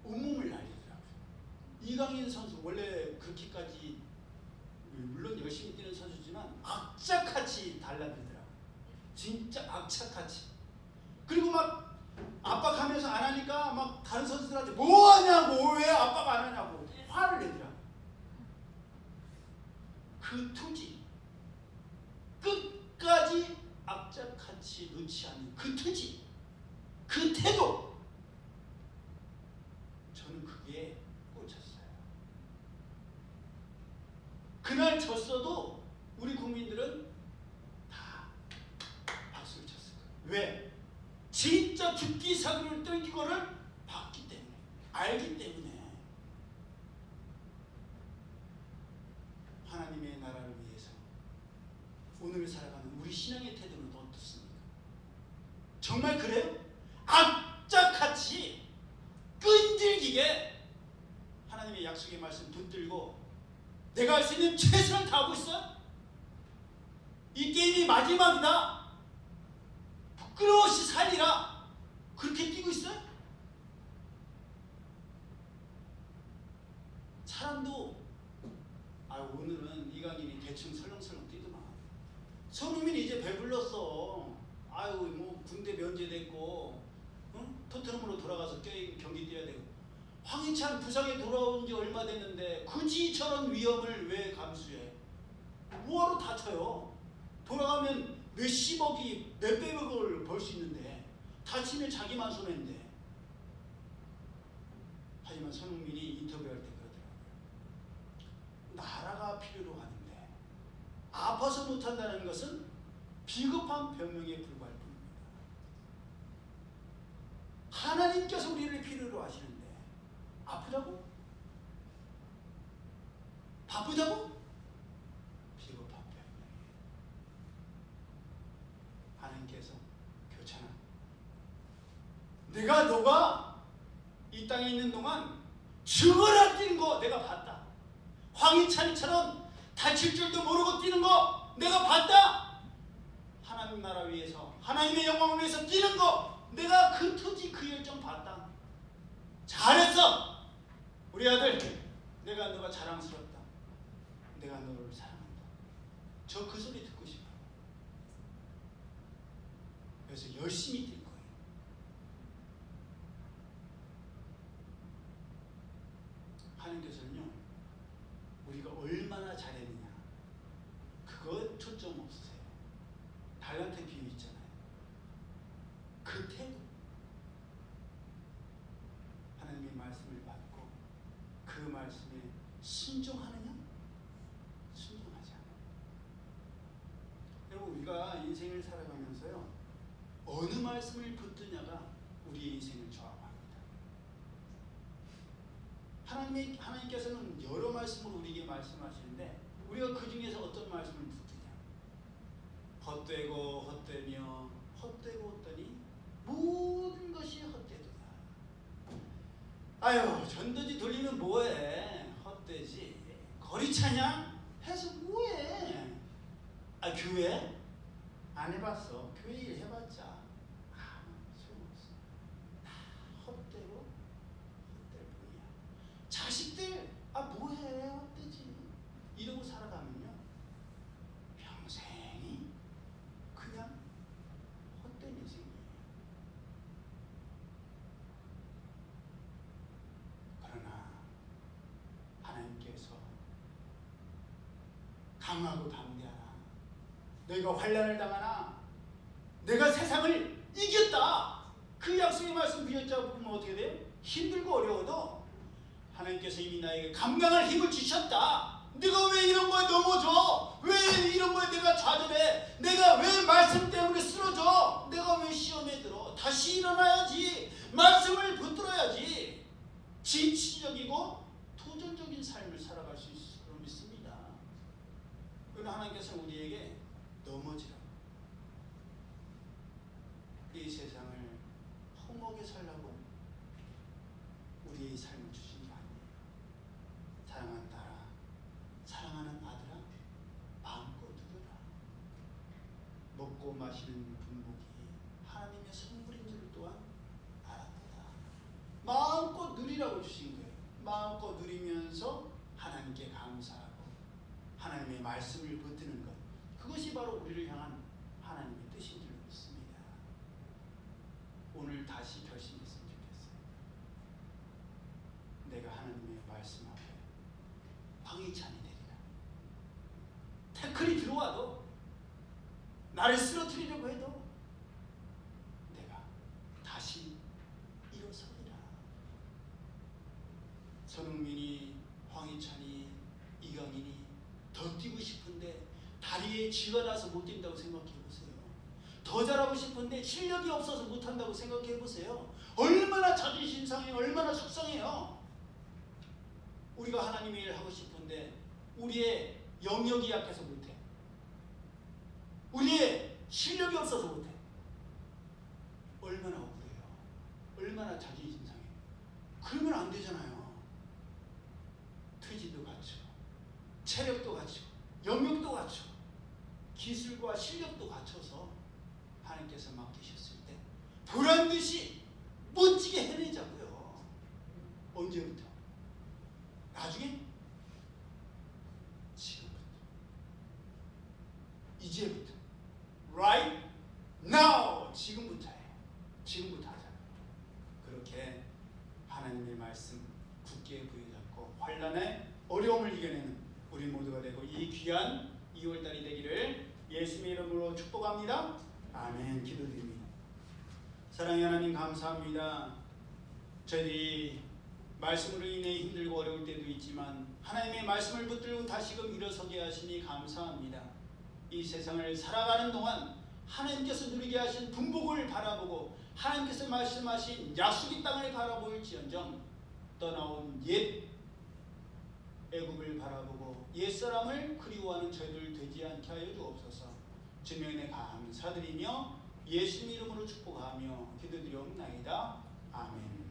온몸을 날리더라고요. 이강인 선수 원래 그렇게까지 물론 열심히 뛰는 선수지만 악착같이 달라들더라고요. 진짜 악착같이. 그리고 막 압박하면서 안 하니까 막 다른 선수들한테 뭐 하냐고, 왜 압박 안 하냐고 화를 내더라고요. 그 투지, 끝까지 악착같이 놓지 않는 그 투지, 그 태도, 저는 그게 꽂혔어요. 그날 졌어도 우리 국민들은 다 박수를 쳤을 거예요. 왜? 진짜 죽기 사기를 떨기 거를 봤기 때문에, 알기 때문에. 하나님의 나라를 위해서 오늘 살아가는 우리 신앙의 태도는 어떻습니까? 정말 그래요? 악착같이 끈질기게 하나님의 약속의 말씀 붙들고 내가 할 수 있는 최선을 다하고 있어? 이 게임이 마지막이다, 부끄러워시 살리라, 그렇게 뛰고 있어요? 사람도 오늘은 이강인이 대충 설렁설렁 뛰더만, 손흥민이 이제 배불렀어. 아유 뭐 군대 면제됐고, 응? 토트넘으로 돌아가서 경기 뛰어야 되고, 황희찬 부상에 돌아온 지 얼마 됐는데 굳이 저런 위험을 왜 감수해? 뭐하러 다쳐요? 돌아가면 몇십억이 몇백억을 벌 수 있는데 다치면 자기만 손해인데. 하지만 손흥민이 인터뷰할 때 그러더라고요. 나라가 필요로 하는데 아파서 못한다는 것은 비겁한 변명에 불과할 뿐입니다. 하나님께서 우리를 필요로 하시는데 아프다고? 바쁘다고? 비겁한 변명이에요. 하나님께서 교찬아, 너가 이 땅에 있는 동안 죽어라 뛰는 거 내가 봤다. 황희찬이처럼 다칠 줄도 모르고 뛰는 거 내가 봤다. 하나님 나라 위해서, 하나님의 영광을 위해서 뛰는 거 내가 그 투지 그 열정 봤다. 잘했어 우리 아들, 내가 너가 자랑스럽다, 내가 너를 사랑한다. 저 그 소리 듣고 싶어요. 그래서 열심히 뛸 거예요. 하나님께서는요, 우리가 얼마나 잘했느냐 그거 초점 없으세요. 달란트 비유 있잖아요. 그 태도, 하나님의 말씀을 받고 그 말씀에 순종하느냐, 순종하지 않아요. 여러분, 우리가 인생을 살아가면서요, 어느 말씀을 붙드냐가 우리의 인생을 좌우합니다. 하나님께서는 여러 말씀을 우리에게 말씀하시는데 우리가 그 중에서 어떤 말씀을 붙드냐? 헛되고 헛되며 헛되고 헛되니 모든 것이 헛되도다. 아유, 전도지 돌리면 뭐해? 헛되지. 거리 차냐? 해서 뭐해? 교회? 안 해봤어. 교회 일 해봤자 소용없어. 헛되고 헛될 뿐이야. 자식들 뭐해? 헛되지. 이러고 살아가면요, 평생이 그냥 헛된 인생이에요. 그러나 하나님께서 강하고 담대하라, 너희가 환난을 당하나 내가 세상을 이겼다, 그 약속의 말씀 부여잡으면 어떻게 돼요? 힘들고 어려워도 하나님께서 이미 나에게 감당할 힘을 주셨다. 내가 왜 이런 거에 넘어져? 왜 이런 거에 내가 좌절해? 내가 왜 말씀 때문에 쓰러져? 내가 왜 시험에 들어? 다시 일어나야지. 말씀을 붙들어야지. 진취적이고 도전적인 삶을 살아갈 수 있을 줄 믿습니다. 그러나 하나님께서 우리에게 넘어지라. 이 세상을 허무하게 살라고 우리의 삶을 주신 게 아니에요. 사랑하는 딸아, 사랑하는 아들아, 마음껏 누려라. 먹고 마시는 분복이 하나님의 선물인 줄 또한 알았다. 마음껏 누리라고 주신 거예요. 마음껏 누리면서 하나님께 감사하고 하나님의 말씀을 붙드는 것, 그것이 바로 우리를 향한 하나님의 뜻인 줄 믿습니다. 오늘 다시 결심했으면 좋겠어요. 내가 하나님의 말씀 앞에 황희찬이 되리라. 태클이 들어와도, 나를 쓰러뜨리려고 해도 내가 다시 일어서리라. 손흥민이, 황희찬이, 이강인이 더 뛰고 싶은데 다리에 쥐가 나서 못 뛴다고 생각해보세요. 더 잘하고 싶은데 실력이 없어서 못한다고 생각해보세요. 얼마나 자존심 상해요. 얼마나 속상해요. 우리가 하나님의 일을 하고 싶은데 우리의 영역이 약해서 못해. 우리의 실력이 없어서 못해. 얼마나 억울해요. 얼마나 자존심 상해요. 그러면 안 되잖아요. 투지도 갖추고 체력도 갖추고 영역도 갖추고 기술과 실력도 갖춰서 하나님께서 맡기셨을 때 보란듯이 멋지게 해내자고요. 언제부터? 나중에? 지금부터. 이제부터. Right now. 지금부터예요. 지금부터 하자. 그렇게 하나님의 말씀 굳게 부여잡고 환난의 어려움을 이겨내는 우리 모두가 되고 이 귀한 2월달이 되기를 예수님의 이름으로 축복합니다. 아멘. 기도드립니다. 사랑의 하나님 감사합니다. 저희들이 말씀으로 인해 힘들고 어려울 때도 있지만 하나님의 말씀을 붙들고 다시금 일어서게 하시니 감사합니다. 이 세상을 살아가는 동안 하나님께서 누리게 하신 분복을 바라보고 하나님께서 말씀하신 약속의 땅을 바라볼지언정 떠나온 옛 애굽을 바라보고 옛사람을 그리워하는 저희들 되지 않게 하여 주옵소서. 주님의 은혜 감사드리며 예수님 이름으로 축복하며 기도드리옵나이다. 아멘.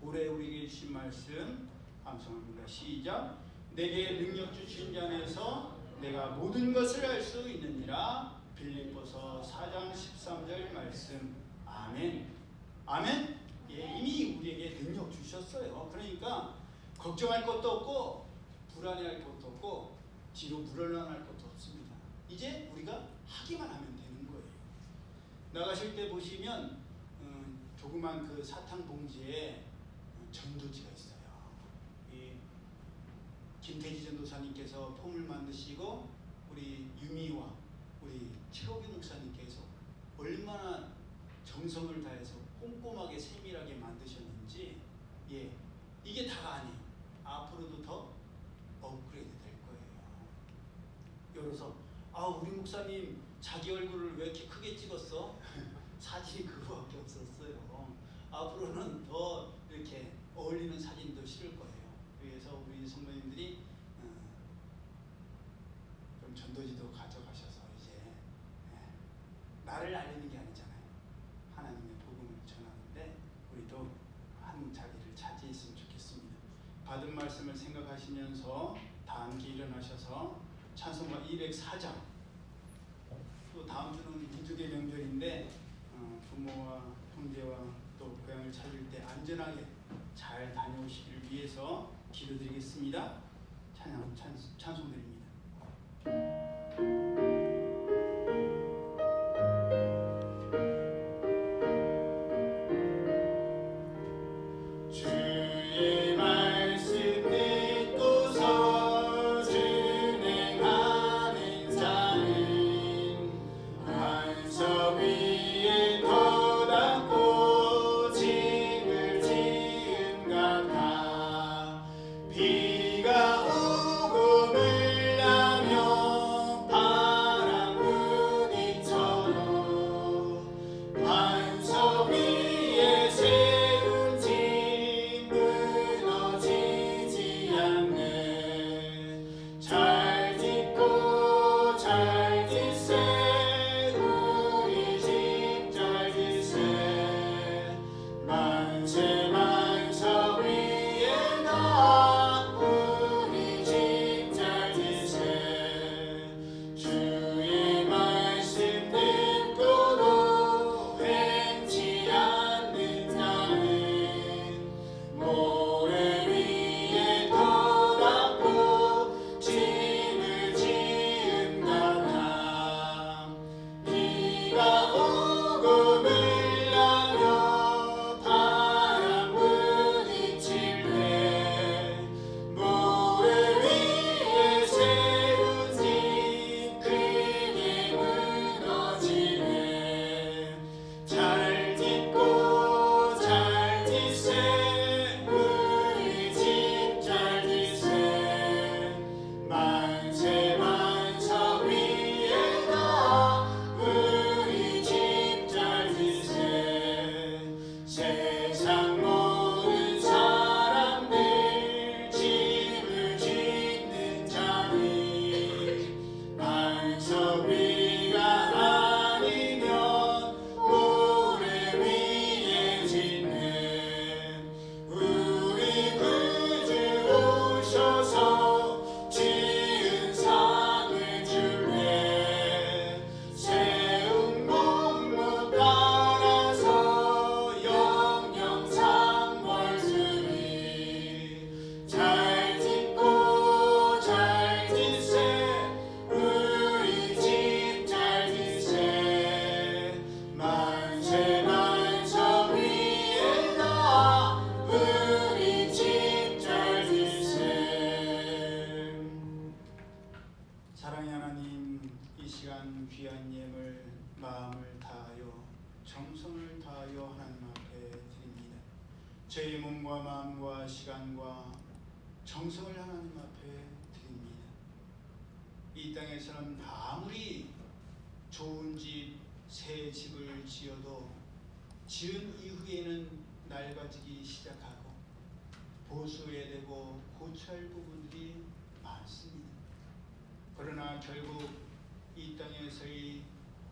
올해 우리에게 주신 말씀 감사합니다. 시작. 내게 능력 주신 자 안에서 내가 모든 것을 할 수 있느니라. 빌립보서 4장 13절 말씀. 아멘. 아멘. 예, 이미 우리에게 능력 주셨어요. 그러니까 걱정할 것도 없고 불안해할 것도 없고 뒤로 물러날 것도 없습니다. 이제 우리가 하기만 하면 되는 거예요. 나가실 때 보시면 조그만 그 사탕 봉지에 전도지가 있어요. 이 김태지 전도사님께서 폼을 만드시고 우리 유미와 우리 최호기 목사님께서 얼마나 정성을 다해서 꼼꼼하게 세밀하게 만드셨는지, 예, 이게 다가 아니에요. 앞으로도 더 업그레이드 될 거예요. 열어서 우리 목사님 자기 얼굴을 왜 이렇게 크게 찍었어? 사진이 그거밖에 없었어요. 앞으로는 더 이렇게 어울리는 사진도 실을 거예요. 그래서 우리 성도님들이 좀 전도지도 가져가셔서 이제 나를 알리는 게 아니잖아요. 하나님의 복음을 전하는데 우리도 한 자리를 차지했으면 좋겠습니다. 받은 말씀을 생각하시면서 다 함께 일어나셔서 찬송가 204장, 또 다음 주는 민족의 명절인데 부모와 형제와 또 고향을 찾을 때 안전하게 잘 다녀오시기를 위해서 기도드리겠습니다. 찬송드립니다. 비가 오고 정성을 하나님 앞에 드립니다. 이 땅에서는 아무리 좋은 집, 새 집을 지어도 지은 이후에는 낡아지기 시작하고 보수해야 되고 고쳐야 할 부분들이 많습니다. 그러나 결국 이 땅에서의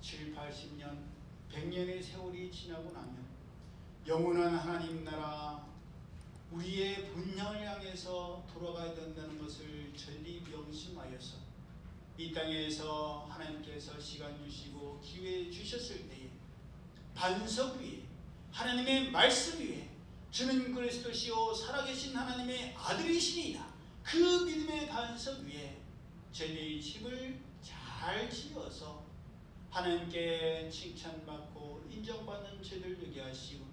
7, 80년, 100년의 세월이 지나고 나면 영원한 하나님 나라, 우리의 본향을 향해서 돌아가야 된다는 것을 전리 명심하여서 이 땅에서 하나님께서 시간 주시고 기회 주셨을 때에 반석 위에 하나님의 말씀 위에 주는 그리스도시요 살아계신 하나님의 아들이시니이다. 그 믿음의 반석 위에 전리의 집을 잘 지어서 하나님께 칭찬받고 인정받는 죄들 되게 하시고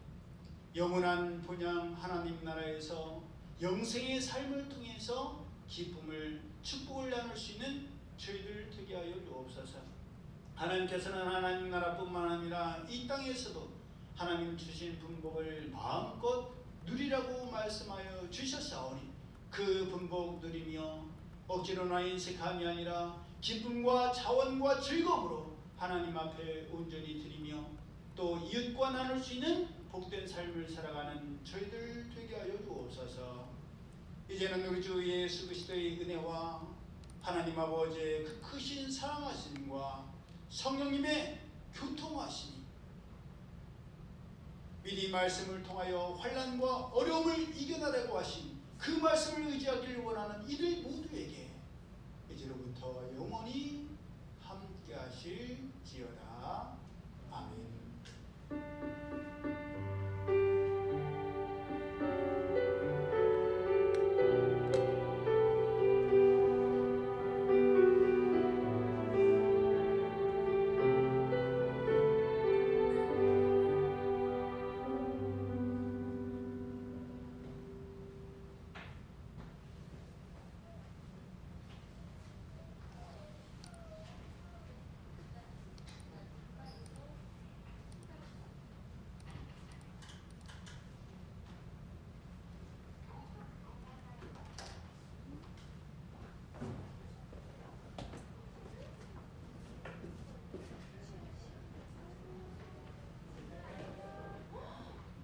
영원한 본향 하나님 나라에서 영생의 삶을 통해서 기쁨을 축복을 나눌 수 있는 저희들 되게 하여 주옵소서. 하나님께서는 하나님 나라뿐만 아니라 이 땅에서도 하나님 주신 분복을 마음껏 누리라고 말씀하여 주셨사오니 그 분복 누리며 억지로나 인색함이 아니라 기쁨과 자원과 즐거움으로 하나님 앞에 온전히 드리며 또 이웃과 나눌 수 있는 복된 삶을 살아가는 저희들 되게 하여 주옵소서. 이제는 우리 주 예수 그리스도의 은혜와 하나님 아버지의 그 크신 사랑하심과 성령님의 교통하심이 미리 말씀을 통하여 환난과 어려움을 이겨나가고 하신 그 말씀을 의지하기를 원하는 이들 모두에게 이제로부터 영원히 함께 하실지어다. 아멘.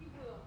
이거야.